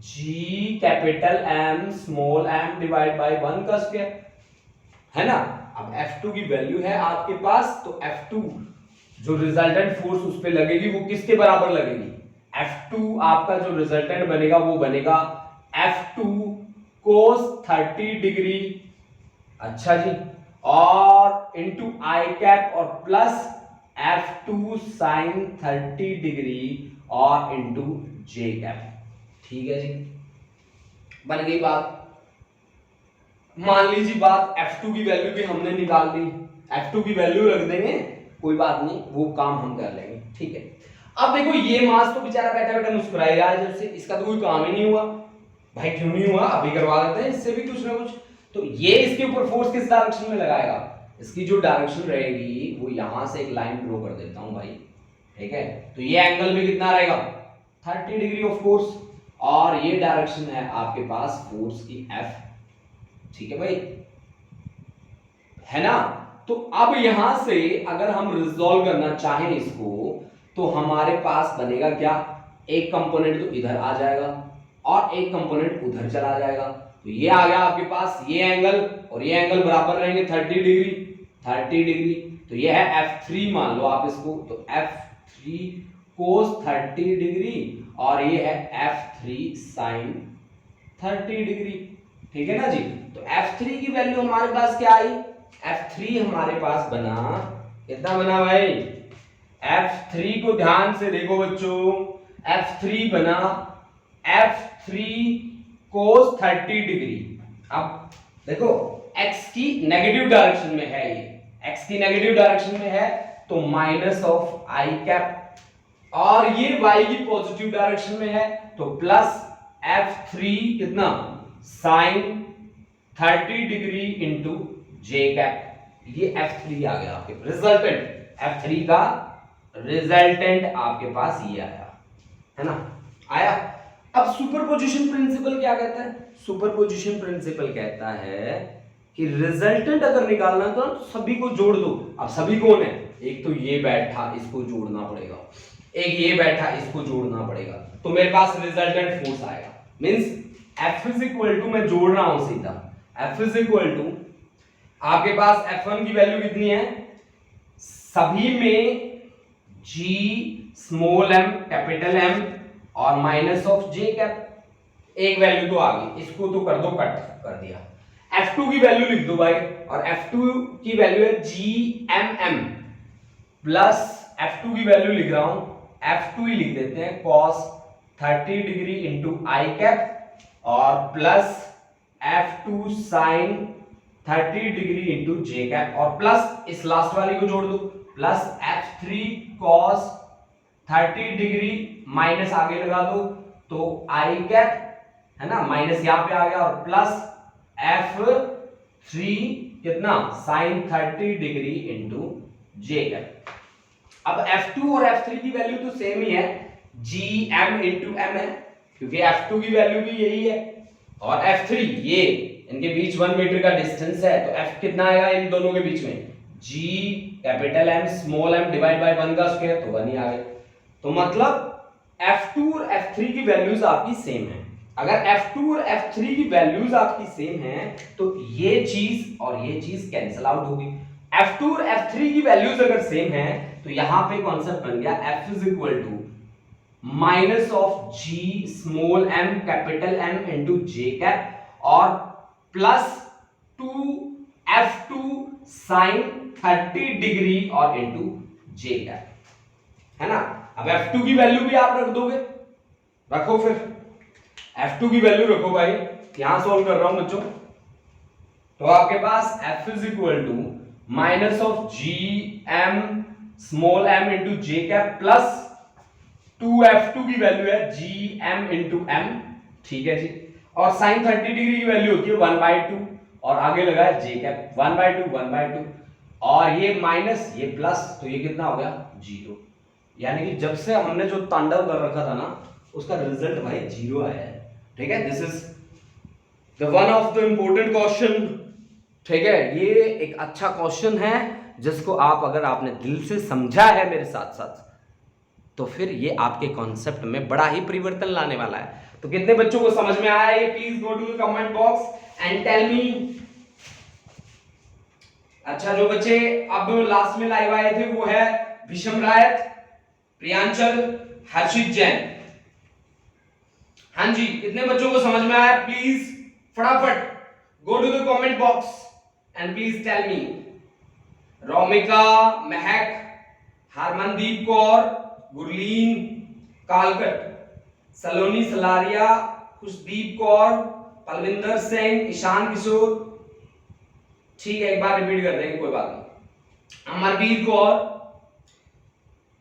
[SPEAKER 1] G capital M small m divide by 1 का स्क्वायर, है ना। अब F2 की वैल्यू है आपके पास, तो F2 जो रिजल्टेंट फोर्स उस पे लगेगी वो किसके बराबर लगेगी, F2 आपका जो रिजल्टेंट बनेगा वो बनेगा F2 cos 30 डिग्री, अच्छा जी, और इंटू आई कैप और प्लस F2 sin 30 डिग्री और इंटू जे कैप। ठीक है जी, बन गई बात। मान लीजिए बात F2 की वैल्यू भी हमने निकाल दी, F2 की वैल्यू रख देंगे, कोई बात नहीं, वो काम हम कर लेंगे। ठीक है, अब देखो ये मास तो बेचारा बैठा बैठा मुस्कुराई रहा है, जब से इसका तो कोई काम ही नहीं हुआ भाई, क्यों नहीं हुआ, अभी करवा देते हैं इससे भी कुछ ना कुछ। तो ये इसके ऊपर फोर्स किस डायरेक्शन में लगाएगा, इसकी जो डायरेक्शन रहेगी वो यहां से एक लाइन ड्रॉ कर देता हूं भाई। ठीक है, तो ये एंगल भी कितना रहेगा 30 डिग्री ऑफ कोर्स, और ये डायरेक्शन है आपके पास फोर्स की F। ठीक है भाई, है ना। तो अब यहां से अगर हम रिजॉल्व करना चाहें इसको, तो हमारे पास बनेगा क्या, एक कंपोनेंट तो इधर आ जाएगा और एक कंपोनेंट उधर चला जाएगा। तो ये आ गया आपके पास ये एंगल और ये एंगल बराबर रहेंगे 30 डिग्री 30 डिग्री। तो ये है F3 मान लो आप इसको, तो F3 cos 30 डिग्री और ये है F3 sin 30 डिग्री, ठीक है ना जी। तो F3 की वैल्यू हमारे पास क्या आई, F3 हमारे पास बना, कितना बना भाई, F3 को ध्यान से देखो बच्चों, F3 बना F3 cos 30 डिग्री। अब देखो x की नेगेटिव डायरेक्शन में है, ये x की नेगेटिव डायरेक्शन में है तो माइनस ऑफ आई कैप, और ये y की पॉजिटिव डायरेक्शन में है तो प्लस F3 कितना साइन 30 डिग्री इंटू जे कैप। ये F3 आ गया आपके रिजल्टेंट, F3 का रिजल्टेंट आपके पास ये आया, है ना, आया। अब सुपरपोजिशन प्रिंसिपल क्या कहता है, सुपरपोजिशन प्रिंसिपल कहता है कि रिजल्टेंट अगर निकालना तो सभी को जोड़ दो। अब सभी कौन है, एक तो ये बैठा इसको जोड़ना पड़ेगा, एक ये बैठा इसको जोड़ना पड़ेगा, तो मेरे पास रिजल्टेंट फोर्स आएगा। Means F is equal to, मैं जोड़ रहा हूं सीधा, F इज इक्वल टू आपके पास F1 की वैल्यू कितनी है, सभी में G small m capital M और माइनस ऑफ J कैप, एक वैल्यू तो आ गई, इसको तो कर दो, कट कर दिया। F2 की वैल्यू लिख दो भाई, और F2 की वैल्यू है GMM प्लस F2 की वैल्यू लिख रहा हूं, F2 ही लिख देते हैं cos 30 degree into i cap और plus F2 sin 30 degree into जे कैप, और प्लस इस लास्ट वाली को जोड़ दो, plus F3 cos 30 degree minus आगे लगा दो तो आई कैप, है ना, माइनस यहां पे आ गया, और प्लस F3 कितना sin 30 डिग्री इंटू जे कैप। अब F2 और F3 की वैल्यू तो सेम ही है, GM इंटू M है, क्योंकि F2 की वैल्यू भी यही है, और F3 ये इनके बीच 1 मीटर का डिस्टेंस है, तो F कितना आएगा इन दोनों के बीच में, G capital M small m divide by 1 का स्क्वायर, तो 1 ही आ गया। तो मतलब F2 और F3 की वैल्यूज आपकी सेम है। अगर F2 और F3 की वैल्यूज आपकी सेम है तो ये चीज और ये चीज कैंसिल आउट होगी। F2 और F3 की वैल्यूज अगर सेम है तो यहां पे कॉन्सेप्ट बन गया F is equal to minus of G small m capital M into J cap और प्लस 2F2 साइन 30 डिग्री और इंटू जे कैप, है ना। अब F2 की वैल्यू भी आप रख दोगे, रखो फिर F2 की वैल्यू रखो भाई, यहां सॉल्व कर रहा हूं बच्चों, तो आपके पास F is equal to minus of GM small m into J cap plus 2F2 की वैल्यू है GM इंटू M, ठीक है जी, और साइन 30 डिग्री की वैल्यू होती है 1/2 और आगे लगा है जे कैप 1/2 और ये माइनस ये प्लस, तो ये कितना हो गया 0। यानी कि जब से हमने जो तांडव कर रखा था ना उसका रिजल्ट भाई 0 आया है, ठीक है। This is the one of the important question, ठीक है। ये एक अच्छा क्वेश्चन है जिसको आप अगर आपने दिल से समझा है मेरे साथ साथ तो फिर ये आपके कॉन्सेप्ट में बड़ा ही परिवर्तन लाने वाला है। तो कितने बच्चों को समझ में आया ये, please go to the comment box and tell me. अच्छा, जो बच्चे अब लास्ट में लाइव आए थे वो है विषम रायत, प्रियांचल, हर्षित जैन। हाँ जी, कितने बच्चों को समझ में आया, प्लीज फटाफट go to the comment box and please tell me. Romika, Mahak, Harmandeep Kaur, Gurleen कालकट, सलोनी सलारिया, खुशदीप कौर, पलविंदर सिंह, ईशान किशोर, ठीक है, एक बार रिपीट कर देंगे कोई बात नहीं। अमरवीर कौर,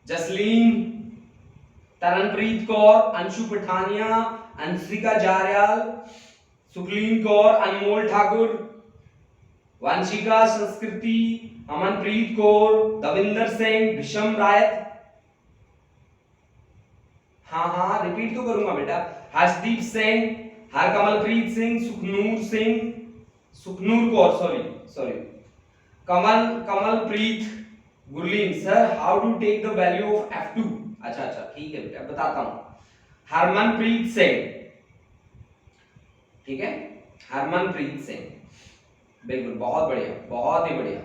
[SPEAKER 1] जसलीन, तरनप्रीत कौर, अंशु पठानिया, अंशिका जारयाल, सुखलीन कौर, अनमोल ठाकुर, वंशिका संस्कृति, अमनप्रीत कौर, दविंदर सिंह, विषम रायत, हाँ रिपीट तो करूंगा बेटा, Harshdeep Singh, Harkamalpreet Singh, Sukhnoor Kaur, sorry Kamalpreet, Gurleen. Sir how to take the value of F2? अच्छा ठीक है बेटा, बताता हूं। हरमनप्रीत सिंह, ठीक है, हरमनप्रीत सिंह, बिल्कुल, बहुत बढ़िया, बहुत ही बढ़िया,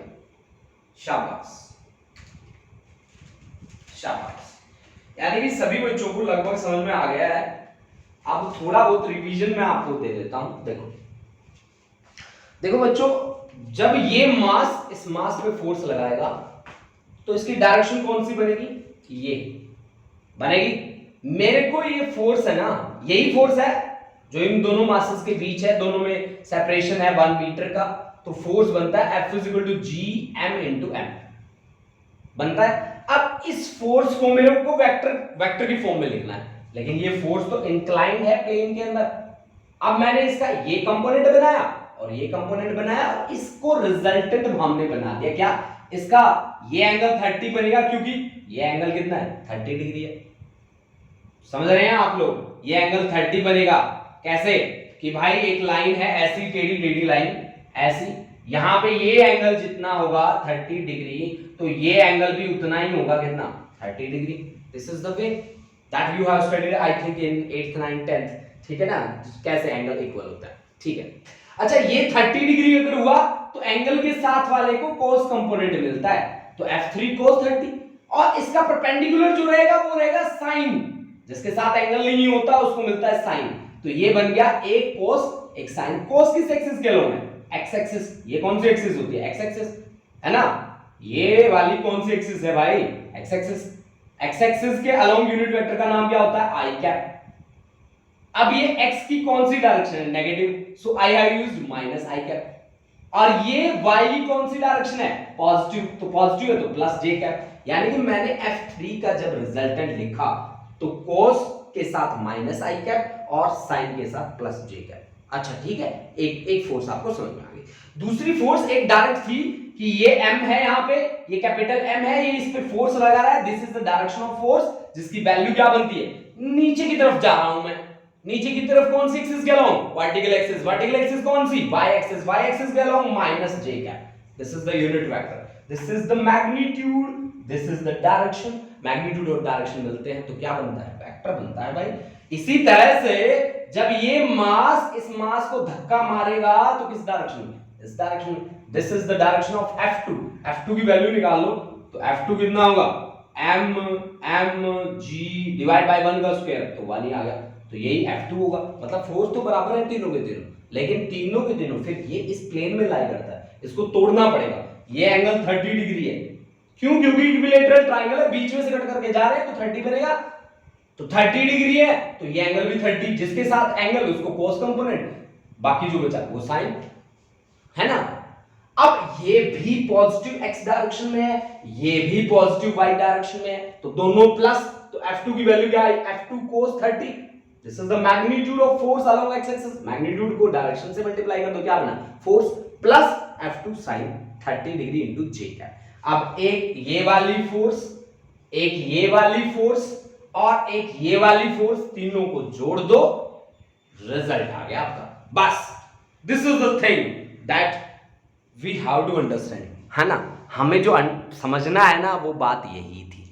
[SPEAKER 1] शाबाश। शाबाश, यानी कि सभी बच्चों को लगभग समझ में आ गया है। अब थोड़ा बहुत रिवीजन मैं आपको दे देता हूं। देखो देखो बच्चों, जब ये मास इस मास पे फोर्स लगाएगा तो इसकी डायरेक्शन कौन सी बनेगी? ये बनेगी। मेरे को ये फोर्स है ना, यही फोर्स है जो इन दोनों मासेस के बीच है, दोनों में सेपरेशन है 1 मीटर का, तो फोर्स बनता है F = Gm × m बनता है। अब इस फोर्स को मेरे को वेक्टर की फॉर्म में लिखना है, लेकिन ये फोर्स तो इंक्लाइंड है प्लेन के अंदर। अब मैंने इसका ये कंपोनेंट बनाया और ये कंपोनेंट बनाया और इसको रिजल्टेंट हमने बना दिया। क्या? इसका ये एंगल 30 बनेगा, क्योंकि ये एंगल कितना है? 30 डिग्री है। समझ रहे हैं आप लोग? ये एंगल 30 बनेगा। कैसे? कि भाई एक लाइन है ऐसी टेढ़ी लाइन ऐसी, यहां पे ये एंगल जितना होगा 30 डिग्री, तो ये एंगल भी उतना ही होगा, कितना? 30 degree. This is the way that you have studied I think in 8th 9th 10th, ठीक है ना, कैसे एंगल इक्वल होता है। ठीक है, अच्छा ये 30 डिग्री अगर हुआ तो एंगल के साथ वाले को cos कंपोनेंट मिलता है, तो F3 cos 30, और इसका परपेंडिकुलर जो रहेगा वो रहेगा sin, जिसके साथ एंगल नहीं होता उसको मिलता है sin। तो ये बन गया एक cos एक sin। cos किस एक्सिस के अलोंग है? x axis. ये कौन सी एक्सिस होती है? x एक्सिस, है ना। ये वाली कौन सी एक्सिस है भाई? x axis. x एक्सिस के अलोंग यूनिट वेक्टर का नाम क्या होता है? i cap. अब ये x की कौन सी डायरेक्शन है? Negative, so I have used -i cap. और ये y की कौन सी डायरेक्शन है? पॉजिटिव, तो पॉजिटिव है तो +j कैप। यानी कि मैंने F3 का जब रिजल्टेंट लिखा तो cos के साथ -i कैप और sin के साथ +j कैप। अच्छा ठीक है, एक फोर्स आपको समझ में आ गई। दूसरी फोर्स एक डायरेक्ट थी कि ये m है, यहां पे ये कैपिटल M है, ये इस पे फोर्स लगा रहा है। This is the direction of force, जिसकी वैल्यू क्या बनती है? नीचे की तरफ जा रहा हूं मैं। नीचे की तरफ कौन सी एक्सिस के along? Vertical axis. Vertical axis कौन सी? y axis. y एक्सिस के along -j cap. This is the unit vector, this is the magnitude, this is the direction. Magnitude और डायरेक्शन मिलते हैं तो क्या बनता है? वेक्टर बनता है भाई। इसी तरह से जब ये मास इस मास को धक्का मारेगा तो किस डायरेक्शन में? इस डायरेक्शन में। This is the direction of F2। F2 की वैल्यू निकाल लो तो F2 कितना होगा? mg डिवाइड बाय 1 का स्क्वायर, तो 1 ही आ गया, तो यही F2 होगा। मतलब फोर्स तो बराबर है तीनों के तीनों, लेकिन तीनों के तीनों फिर ये इस प्लेन में लाई करता है, इसको तोड़ना पड़ेगा। ये एंगल 30 डिग्री है, क्यों? क्योंकि इक्विलैटरल ट्रायंगल है, बीच में से कट करके जा रहे हैं तो 30 बनेगा, तो 30 डिग्री है तो ये एंगल भी 30, जिसके साथ एंगल उसको cos कंपोनेंट, बाकी जो बचा वो sin, है ना। अब ये भी पॉजिटिव x डायरेक्शन में है, ये भी पॉजिटिव y डायरेक्शन में है, तो दोनों प्लस, तो F2 की वैल्यू क्या है? F2 cos 30। This is the magnitude of force along x axis. Magnitude को डायरेक्शन से मल्टीप्लाई कर दो, क्या बना? Force plus F2 sin 30 degree into j cap. अब एक ये वाली फोर्स, एक ये वाली फोर्स और एक ये वाली फोर्स, तीनों को जोड़ दो, रिजल्ट आ गया आपका। बस this is the thing that we have to understand, है ना। हमें जो समझना है ना वो बात यही थी।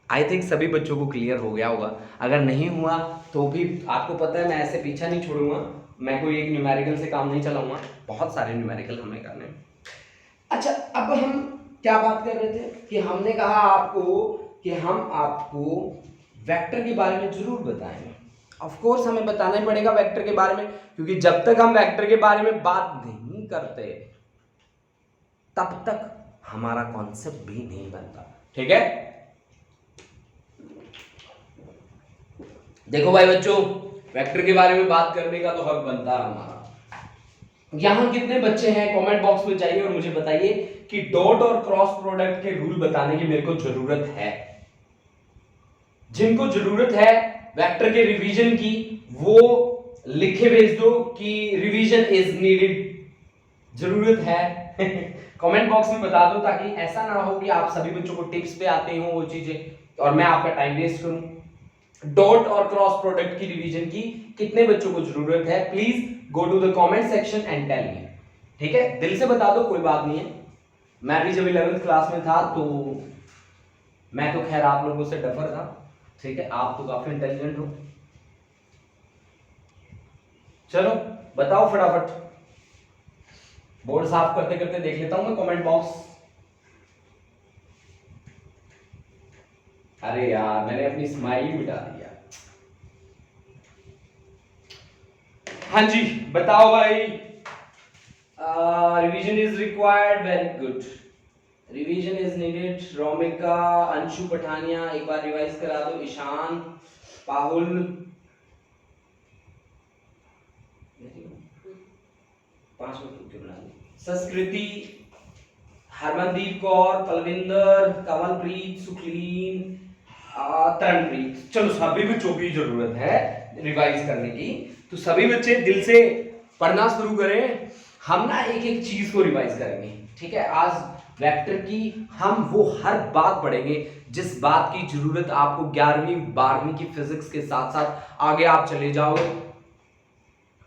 [SPEAKER 1] आई थिंक सभी बच्चों को क्लियर हो गया होगा। अगर नहीं हुआ तो भी आपको पता है मैं ऐसे पीछा नहीं छोड़ूंगा, मैं कोई एक न्यूमेरिकल से काम नहीं चलाऊंगा, बहुत सारे न्यूमेरिकल हमें करने। अच्छा अब हम क्या बात कर रहे थे कि हमने कहा आपको कि हम आपको वेक्टर के बारे में जरूर बताएंगे। ऑफ कोर्स हमें बताना ही पड़ेगा वेक्टर के बारे में, क्योंकि जब तक हम वेक्टर के बारे में बात नहीं करते तब तक हमारा कॉन्सेप्ट भी नहीं बनता, ठीक है। देखो भाई बच्चों, वेक्टर के बारे में बात करने का तो हक बनता है हमारा। यहां कितने बच्चे हैं कमेंट बॉक्स में जाइए और मुझे बताइए कि डॉट और क्रॉस प्रोडक्ट के रूल बताने की मेरे को जरूरत है। जिनको जरूरत है वेक्टर के रिवीजन की वो लिखे भेज दो कि रिवीजन इज नीडेड, जरूरत है। कमेंट बॉक्स में बता दो, ताकि ऐसा ना हो कि आप सभी बच्चों को टिप्स पे आते हो वो चीजें और मैं आपका टाइम वेस्ट करूं। डॉट और क्रॉस प्रोडक्ट की रिवीजन की कितने बच्चों को जरूरत है? Please go to the comment section and tell me, ठीक है। दिल से बता दो, कोई बात नहीं है। मैं भी जब 11th क्लास में था तो मैं तो खैर आप लोगों से डफर था, ठीक है, आप तो काफी इंटेलिजेंट हो। चलो बताओ फटाफट, बोर्ड साफ करते करते देख लेता हूं मैं कमेंट बॉक्स। अरे यार मैंने अपनी स्माइल मिटा दिया। हाँ जी बताओ भाई। Revision is required, very good. Revision is needed. Romika, Anshu Pathania एक बार रिवाइज करा दो। ईशान, पाहुल, 5 मिनट रुक के बना दो। संस्कृति, हरमनदीप कौर, पलविंदर, कमलप्रीत, सुखलीन, तरणप्रीत। चलो सभी बच्चों की जरूरत है रिवाइज करने की, तो सभी बच्चे दिल से पढ़ना शुरू करें। हम ना एक एक चीज को रिवाइज करेंगे, ठीक है। आज वेक्टर की हम वो हर बात पढ़ेंगे जिस बात की जरूरत आपको 11वीं 12वीं की फिजिक्स के साथ साथ आगे आप चले जाओगे,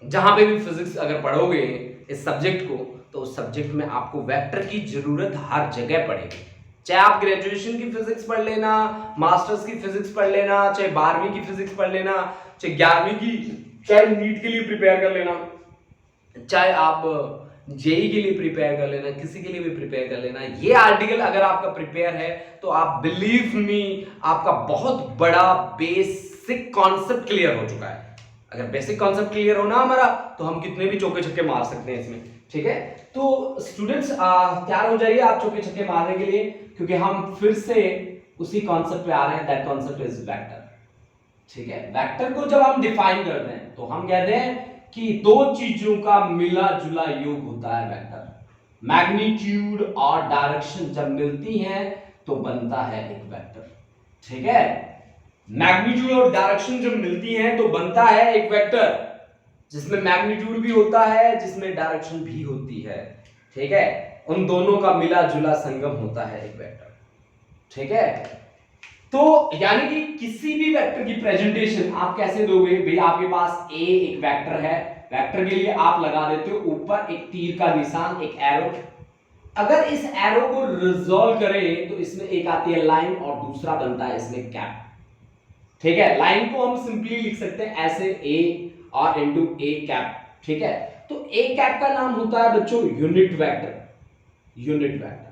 [SPEAKER 1] जहां पे भी फिजिक्स अगर पढ़ोगे इस सब्जेक्ट को, तो उस सब्जेक्ट में आपको वेक्टर की जरूरत हर जगह पड़ेगी। चाहे आप ग्रेजुएशन की फिजिक्स पढ़ लेना, मास्टर्स की फिजिक्स पढ़ लेना, चाहे 12वीं की फिजिक्स पढ़ लेना, चाहे 11वीं की, चाहे नीट के लिए प्रिपेयर कर लेना, चाहे आप जेई के लिए प्रिपेयर कर लेना, किसी के लिए भी प्रिपेयर कर लेना। ये आर्टिकल अगर आपका प्रिपेयर है तो आप बिलीव मी आपका बहुत बड़ा बेसिक कॉन्सेप्ट क्लियर हो चुका है। अगर बेसिक कॉन्सेप्ट क्लियर हो ना हमारा, तो हम कितने भी चौके छक्के मार सकते हैं इसमें, ठीक है। तो स्टूडेंट्स तैयार हो जाइए आप चौके छक्के मारने के लिए, क्योंकि हम फिर से उसी कॉन्सेप्ट पे आ रहे हैं। दैट कॉन्सेप्ट इज वेक्टर, ठीक है। वेक्टर को जब हम डिफाइन करते हैं तो हम कहते हैं कि दो चीजों का मिला जुला योग होता है वेक्टर। मैग्नीट्यूड और डायरेक्शन जब मिलती हैं तो बनता है एक वेक्टर, ठीक है। मैग्नीट्यूड और डायरेक्शन जब मिलती हैं तो बनता है एक वेक्टर, जिसमें मैग्नीट्यूड भी होता है, जिसमें डायरेक्शन भी होती है, ठीक है। उन दोनों का मिला जुला संगम होता है एक वेक्टर, ठीक है। तो यानी कि किसी भी वेक्टर की प्रेजेंटेशन आप कैसे दोगे भाई। आपके पास ए एक वेक्टर है, वेक्टर के लिए आप लगा देते हो ऊपर एक तीर का निशान, एक एरो। अगर इस एरो को रिजॉल्व करें तो इसमें एक आती है लाइन और दूसरा बनता है इसमें कैप, ठीक है। लाइन को हम सिंपली लिख सकते हैं ऐसे ए और इनटू ए कैप, ठीक है। तो ए कैप का नाम होता है बच्चों unit vector. Unit vector,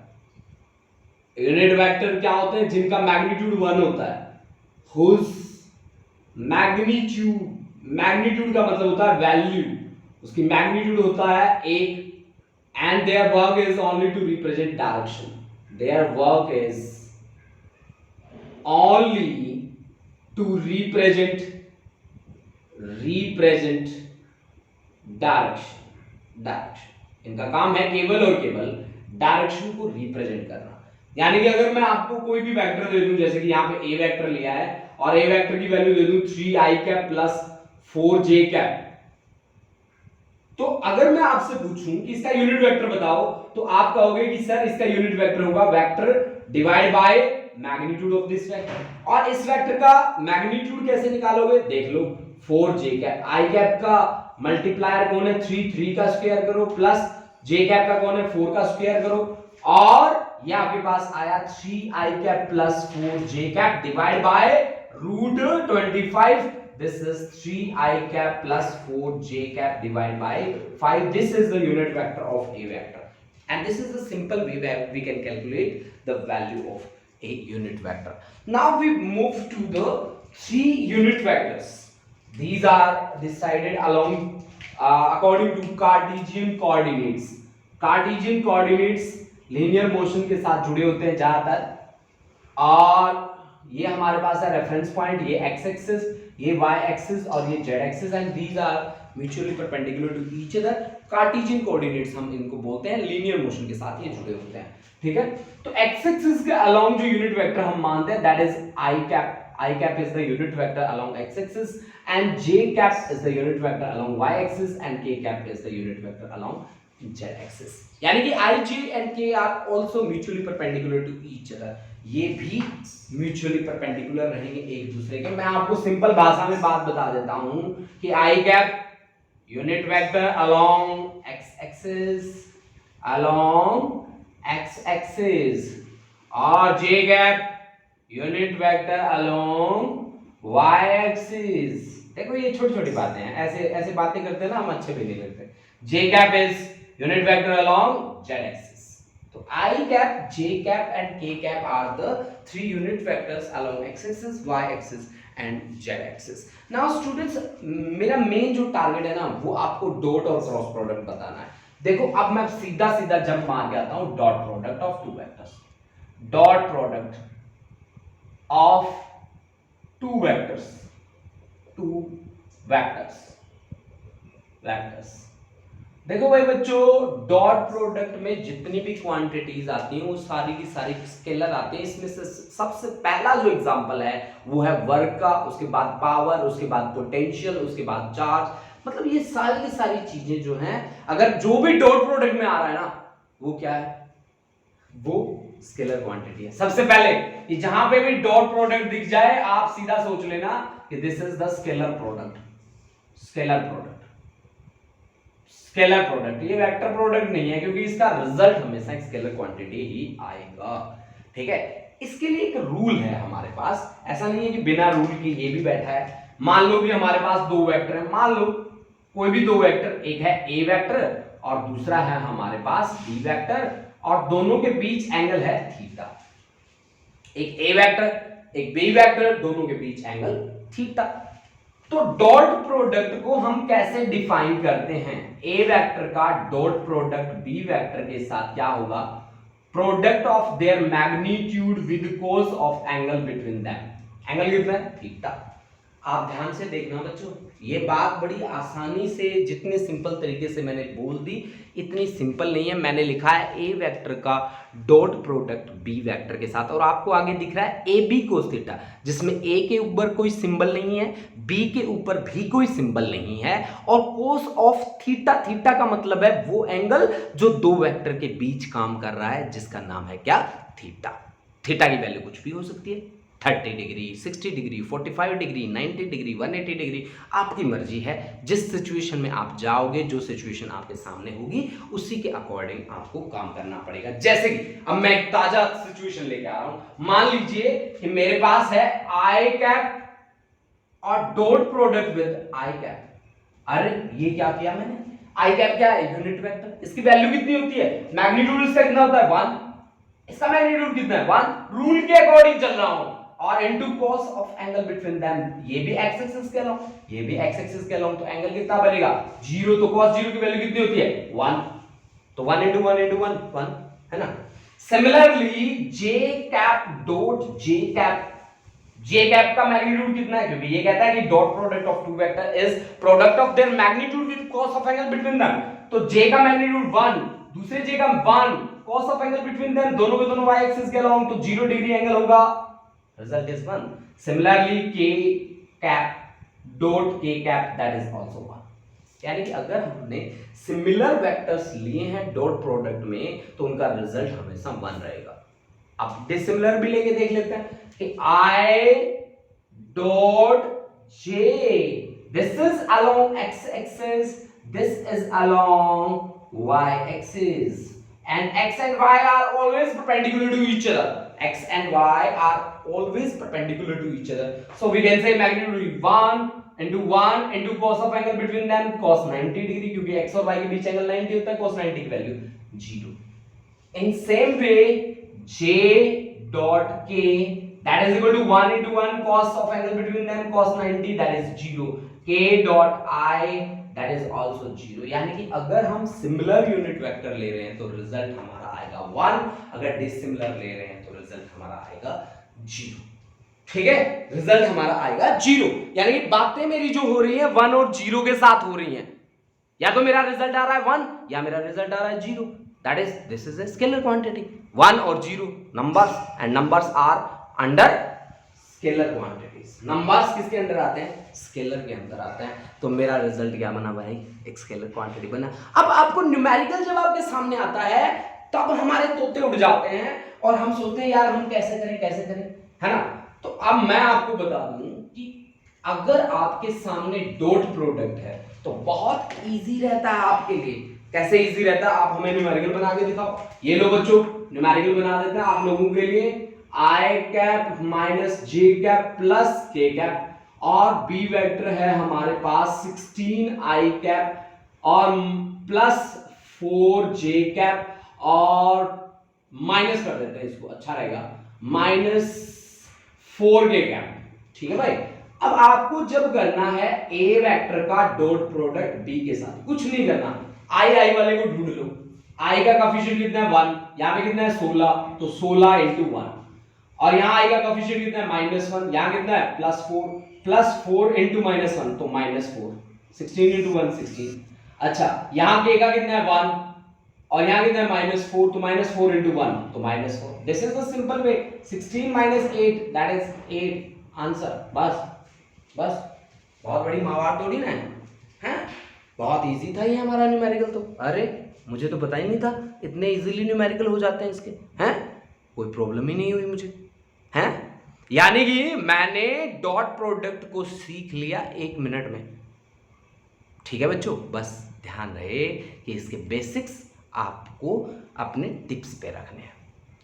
[SPEAKER 1] unit vector क्या होते हैं, जिनका मैग्नीट्यूड 1 होता है। हुज मैग्नीट्यूड, मैग्नीट्यूड का मतलब होता है वैल्यू, उसकी मैग्नीट्यूड होता है 1, and their work is only to represent direction. Their work is only to represent direction. इनका काम है केवल और केवल डायरेक्शन को रिप्रेजेंट करना। यानी कि अगर मैं आपको कोई भी वेक्टर दे दूं, जैसे कि यहां पे ए वेक्टर लिया है और ए वेक्टर की वैल्यू दे दूं 3i cap plus 4j cap, तो अगर मैं आपसे पूछूं कि इसका यूनिट वेक्टर बताओ, तो आप कहोगे कि सर इसका यूनिट वेक्टर होगा vector divide by magnitude of this vector. और इस वेक्टर का मैग्नीट्यूड कैसे निकालोगे, देख लो 4j कैप। आई कैप का मल्टीप्लायर कौन है 3 का स्क्वायर करो, प्लस j कैप का कौन है 4 का स्क्वायर करो, और ये आपके पास आया 3i cap plus 4j cap divide by root 25। This is 3i cap plus 4j cap divided by 5. This is the unit vector of a vector, and this is the simple way where we can calculate the value of a unit vector. Now we move to the 3 unit vectors. These are decided along according to Cartesian coordinates. Cartesian coordinates linear motion के साथ जुड़े होते हैं ज्यादातर, और ये हमारे पास है रेफरेंस पॉइंट, ये x एक्सिस, ये y एक्सिस और ये z axis, and these are mutually perpendicular to each other. Cartesian coordinates हम इनको बोलते हैं, लीनियर मोशन के साथ ये जुड़े होते हैं, ठीक है। तो x एक्सिस के अलोंग जो यूनिट वेक्टर हम मानते हैं that is i cap. I cap is the unit vector along x axis, and j cap is the unit vector along y axis, and k cap is the unit vector along z axis. यानी कि i, j and k are also mutually perpendicular to each other. ये भी mutually perpendicular रहेंगे एक दूसरे के। मैं आपको सिंपल भाषा में बात बता देता हूं कि i cap unit vector along x axis और j cap unit vector along y axis. देखो ये छोटी छोटी बातें हैं, ऐसे बातें करते हैं ना हम, अच्छे भी नहीं लगते। J cap is unit vector along z axis. तो i cap, j cap and k cap are the 3 unit vectors along x axis, y axis and z axis. Now students, मेरा मेन जो टारगेट है ना वो आपको dot और cross product बताना है। देखो अब मैं सीधा सीधा जंप मार के आता हूं, dot product of two vectors, dot product of two vectors, two vectors, vectors. देखो भाई बच्चों, डॉट प्रोडक्ट में जितनी भी क्वांटिटीज आती हैं वो सारी की सारी स्केलर आती हैं। इसमें से सबसे पहला जो एग्जांपल है वो है वर्क का, उसके बाद पावर, उसके बाद पोटेंशियल, उसके बाद चार्ज। मतलब ये सारी की सारी चीजें जो हैं, अगर जो भी डॉट प्रोडक्ट में आ रहा है ना वो क्या है, वो स्केलर क्वांटिटी है। सबसे पहले ये जहां पे भी डॉट प्रोडक्ट दिख जाए आप सीधा सोच लेना कि this is the scalar product, scalar product, scalar product. ये वेक्टर प्रोडक्ट नहीं है क्योंकि इसका रिजल्ट हमेशा एक स्केलर क्वांटिटी ही आएगा। ठीक है, इसके लिए एक रूल है हमारे पास, ऐसा नहीं है कि बिना रूल के ये भी बैठा है। मान लो कि हमारे पास दो वेक्टर है, मान लो कोई भी दो वेक्टर, एक है ए वेक्टर और दूसरा है हमारे पास बी वेक्टर, और दोनों के बीच एंगल है थीटा। एक ए वेक्टर एक बी वेक्टर, दोनों के बीच एंगल थीटा। तो डॉट प्रोडक्ट को हम कैसे डिफाइन करते हैं? ए वेक्टर का डॉट प्रोडक्ट बी वेक्टर के साथ क्या होगा? Product of their magnitude with cos of angle between them. Angle कितना है? थीटा। आप ध्यान से देखना बच्चों, ये बात बड़ी आसानी से, जितने सिंपल तरीके से मैंने बोल दी इतनी सिंपल नहीं है। मैंने लिखा है ए वेक्टर का डॉट प्रोडक्ट बी वेक्टर के साथ, और आपको आगे दिख रहा है ए बी कोस थीटा, जिसमें ए के ऊपर कोई सिंबल नहीं है, बी के ऊपर भी कोई सिंबल नहीं है, और कोस ऑफ थीटा, थीटा का मतलब है वो एंगल जो दो वेक्टर के बीच काम कर रहा है, जिसका नाम है क्या? थीटा। थीटा की वैल्यू कुछ भी हो सकती है, 30 degree, 60 degree, 45 degree, 90 degree, 180 degree, आपकी मर्जी है। जिस सिचुएशन में आप जाओगे, जो सिचुएशन आपके सामने होगी, उसी के अकॉर्डिंग आपको काम करना पड़ेगा। जैसे कि अब मैं एक ताजा सिचुएशन लेके आ रहा हूं। मान लीजिए कि मेरे पास है आई कैप और dot product with I cap. अरे ये क्या किया मैंने? आई कैप क्या है? Unit vector. इसकी वैल्यू कितनी होती है? मैग्नीट्यूड इसका कितना होता है? 1। इसका मैग्नीट्यूड कितना है? 1। रूल के अकॉर्डिंग चल रहा हूं, और into cos of angle between them, ये भी x एक्सिस के अलोंग, ये भी x एक्सिस के अलोंग, तो एंगल कितना बनेगा? 0। तो cos 0 की वैल्यू कितनी होती है? 1। तो 1 into 1 into 1 1 है ना। Similarly j cap dot j cap, j cap का मैग्नीट्यूड कितना है? क्योंकि ये कहता है कि dot product of two vector is product of their magnitude with cos of angle between them. तो j का मैग्नीट्यूड 1, दूसरे j का 1, cos of angle between them, दोनों के दोनों y एक्सिस के अलोंग, तो 0 डिग्री एंगल होगा। Result is 1. Similarly, k cap dot k cap that is also 1. यानी कि अगर हमने सिमिलर वेक्टर्स लिए हैं डॉट प्रोडक्ट में तो उनका रिजल्ट हमेशा 1 रहेगा। अब डिसिमिलर भी लेके देख लेते हैं कि I dot j, this is along x axis, this is along y axis, and x and y are always perpendicular to each other. X and y are always perpendicular to each other, so we can say magnitude 1 into cos of angle between them, cos 90 degree, क्योंकि x और y के बीच angle 90 होता है, cos 90 की value 0। in same way j dot k that is equal to 1 into 1 cos of angle between them, cos 90, that is 0। k dot i that is also 0। यानी कि अगर हम सिमिलर यूनिट वेक्टर ले रहे हैं तो रिजल्ट हमारा आएगा 1, अगर डिसिमिलर ले रहे हैं तो रिजल्ट हमारा आएगा 0। ठीक है, रिजल्ट हमारा आएगा 0। यानी कि बातें मेरी जो हो रही है 1 और 0 के साथ हो रही हैं, या तो मेरा रिजल्ट आ रहा है 1 या मेरा रिजल्ट आ रहा है 0। That is, this is a scalar quantity. 1 और 0 numbers, and numbers are under scalar quantities. Numbers किसके अंदर आते हैं? स्केलर के अंदर आते हैं। तो मेरा रिजल्ट क्या बना भाई? एक स्केलर क्वांटिटी बना। अब आपको न्यूमेरिकल जब आपके सामने आता है तब हमारे तोते उड़ जाते हैं और हम सोचते हैं यार हम कैसे करें, है ना। तो अब मैं आपको बता दूं कि अगर आपके सामने डॉट प्रोडक्ट है तो बहुत इजी रहता है आपके लिए। कैसे इजी रहता है? आप हमें न्यूमेरिकल बना के दिखाओ। ये लो बच्चों, न्यूमेरिकल बना देते हैं आप लोगों के लिए। आई cap minus J cap plus के कैप, और बी वेक्टर है हमारे पास 16 आई कैप और प्लस 4 जे कैप और माइनस कर देते हैं इसको, अच्छा रहेगा, -4 के गैप, ठीक है भाई। अब आपको जब करना है ए वेक्टर का डॉट प्रोडक्ट बी के साथ, कुछ नहीं करना, आई वाले को ढूंढ लो। आई का कोएफिशिएंट कितना है 1, यहां पे कितना है 16, तो 16 × 1, और यहां आई का कोएफिशिएंट कितना है -1, यहां कितना है +4, +4 × -1 तो -4, 16 × 1 16। अच्छा यहां के का कितना है 1 और यहां कितना है -4, तो -4 × 1 तो -4। This is the simple way, 16 - 8 that is 8 answer. बस बहुत बड़ी मावार थोड़ी ना है, बहुत इजी था ये हमारा न्यूमेरिकल तो। अरे मुझे तो पता ही नहीं था इतने इजीली न्यूमेरिकल हो जाते हैं इसके, हैं कोई प्रॉब्लम ही नहीं हुई मुझे, हैं यानी कि मैंने डॉट प्रोडक्ट को सीख लिया 1 मिनट में। ठीक है बच्चों, बस ध्यान रहे कि इसके बेसिक्स आपको अपने टिप्स पे रखने हैं।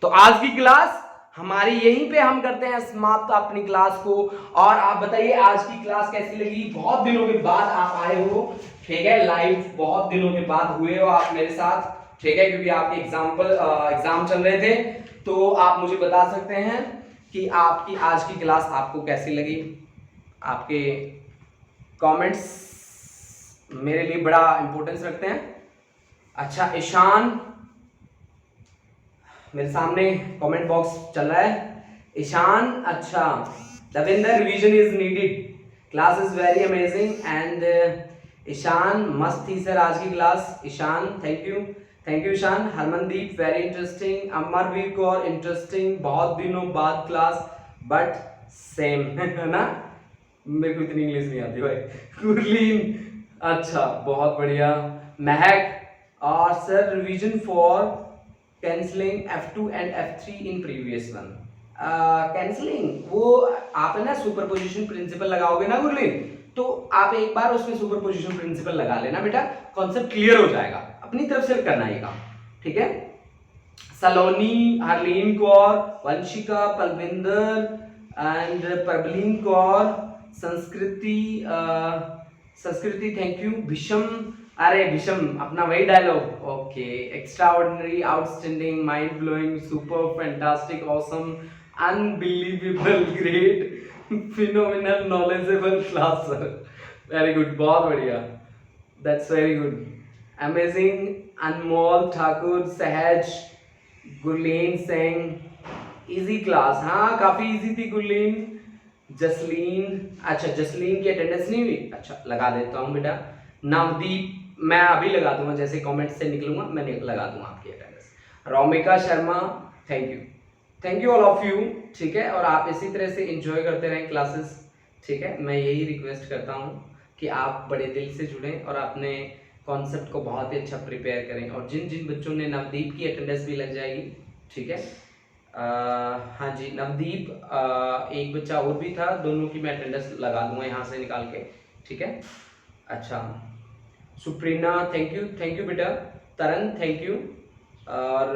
[SPEAKER 1] तो आज की क्लास हमारी यहीं पे हम करते हैं समाप्त अपनी क्लास को। और आप बताइए आज की क्लास कैसी लगी? बहुत दिनों के बाद आप आए हो, ठीक है, लाइव बहुत दिनों के बाद हुए हो आप मेरे साथ, ठीक है, क्योंकि आपके एग्जाम चल रहे थे। तो आप मुझे बता सकते हैं कि आपकी आज की क्लास आपको कैसी लगी। आपके कमेंट्स मेरे लिए बड़ा इंपॉर्टेंस रखते हैं। अच्छा ईशान, मेरे सामने कमेंट बॉक्स चल रहा है, ईशान अच्छा, Davinder revision is needed, class is very amazing and Ishaan मस्त थी सर आज की class. Ishaan thank you Ishaan. Harmandeep very interesting. Amarveer Kaur interesting, बहुत दिनों बाद क्लास बट सेम है ना, मेरे को इतनी इंग्लिश नहीं आती भाई। गुरलीन अच्छा बहुत बढ़िया। महक और sir revision for cancelling F2 and F3 in previous one. Cancelling वो आप है ना सुपरपोजिशन प्रिंसिपल लगाओगे ना गुरलीन, तो आप एक बार उसमें सुपरपोजिशन प्रिंसिपल लगा लेना बेटा, कॉन्सेप्ट क्लियर हो जाएगा। अपनी तरफ से करना ये काम, ठीक है। Saloni, Harleen Kaur, Vanshika, Palvinder and Parbleen Kaur, Sanskriti thank you. Bhisham, अरे भीषम अपना वही dialogue, okay. Extraordinary, outstanding, mind blowing, super, fantastic, awesome, unbelievable, great, phenomenal, knowledgeable class sir, very good, बहुत बढ़िया, that's very good, amazing. Anmol Thakur, Sahaj, Gurleen Singh, easy class, हाँ काफी इजी थी गुरलीन। जसलीन, अच्छा जसलीन की अटेंडेंस नहीं हुई, अच्छा लगा देता हूँ बेटा। नवदीप, मैं अभी लगा दूंगा, जैसे कमेंट से निकलूंगा मैं लगा दूंगा आपकी attendance. Romika Sharma thank you all of you, ठीक है। और आप इसी तरह से एंजॉय करते रहें क्लासेस, ठीक है। मैं यही रिक्वेस्ट करता हूँ कि आप बड़े दिल से जुड़ें और अपने कॉन्सेप्ट को बहुत ही अच्छा प्रिपेयर करें। और जिन जिन बच्चों ने, नवदीप की अटेंडेंस भी लग जाएगी, ठीक है। हाँ जी नवदीप, एक बच्चा और भी था, दोनों की मैं अटेंडेंस लगा दूंगा यहाँ से निकाल के, ठीक है। अच्छा सुप्रीना थैंक यू बेटा। तरन थैंक यू। और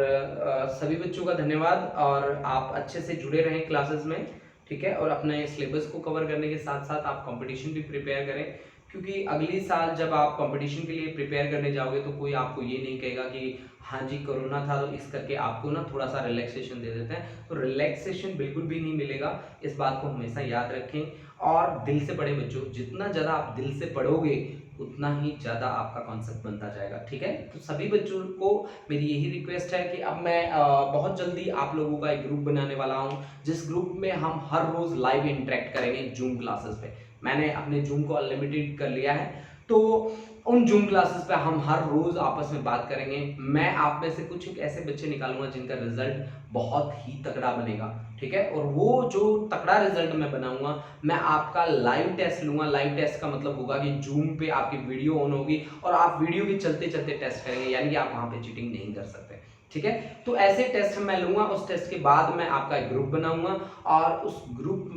[SPEAKER 1] सभी बच्चों का धन्यवाद, और आप अच्छे से जुड़े रहें क्लासेस में, ठीक है। और अपने सिलेबस को कवर करने के साथ साथ आप कंपटीशन भी प्रिपेयर करें, क्योंकि अगली साल जब आप कंपटीशन के लिए प्रिपेयर करने जाओगे तो कोई आपको ये नहीं कहेगा कि हाँ जी कोरोना था तो इस करके आपको ना थोड़ा सा रिलैक्सेशन दे देते हैं, तो रिलैक्सेशन बिल्कुल भी नहीं मिलेगा, इस बात को हमेशा याद रखें। और दिल से पढ़े बच्चों, जितना ज़्यादा आप दिल से पढ़ोगे उतना ही ज़्यादा आपका कॉन्सेप्ट बनता जाएगा, ठीक है। तो सभी बच्चों को मेरी यही रिक्वेस्ट है कि अब मैं बहुत जल्दी आप लोगों का एक ग्रुप बनाने वाला हूँ, जिस ग्रुप में हम हर रोज़ लाइव इंटरेक्ट करेंगे जूम क्लासेस पे। मैंने अपने जूम को अनलिमिटेड कर लिया है, तो उन जूम क्लासेस पे हम हर रोज आपस में बात करेंगे। मैं आप में से कुछ एक ऐसे बच्चे निकालूंगा जिनका रिजल्ट बहुत ही तगड़ा बनेगा, ठीक है। और वो जो तगड़ा रिजल्ट मैं बनाऊंगा, मैं आपका लाइव टेस्ट लूंगा। लाइव टेस्ट का मतलब होगा कि जूम पे आपकी वीडियो ऑन होगी और आप वीडियो के चलते चलते टेस्ट करेंगे, यानी कि आप वहां पे चीटिंग नहीं कर सकते, ठीक है। तो ऐसे टेस्ट मैं लूंगा, उस टेस्ट के बाद मैं आपका एक ग्रुप बनाऊंगा और उस ग्रुप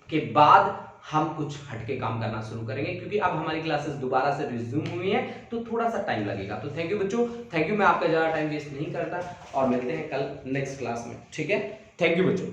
[SPEAKER 1] के बाद हम कुछ हटके काम करना शुरू करेंगे, क्योंकि अब हमारी क्लासेस दोबारा से रिज्यूम हुई है तो थोड़ा सा टाइम लगेगा। तो थैंक यू बच्चों, थैंक यू, मैं आपका ज़्यादा टाइम वेस्ट नहीं करता और मिलते हैं कल नेक्स्ट क्लास में, ठीक है। थैंक यू बच्चों।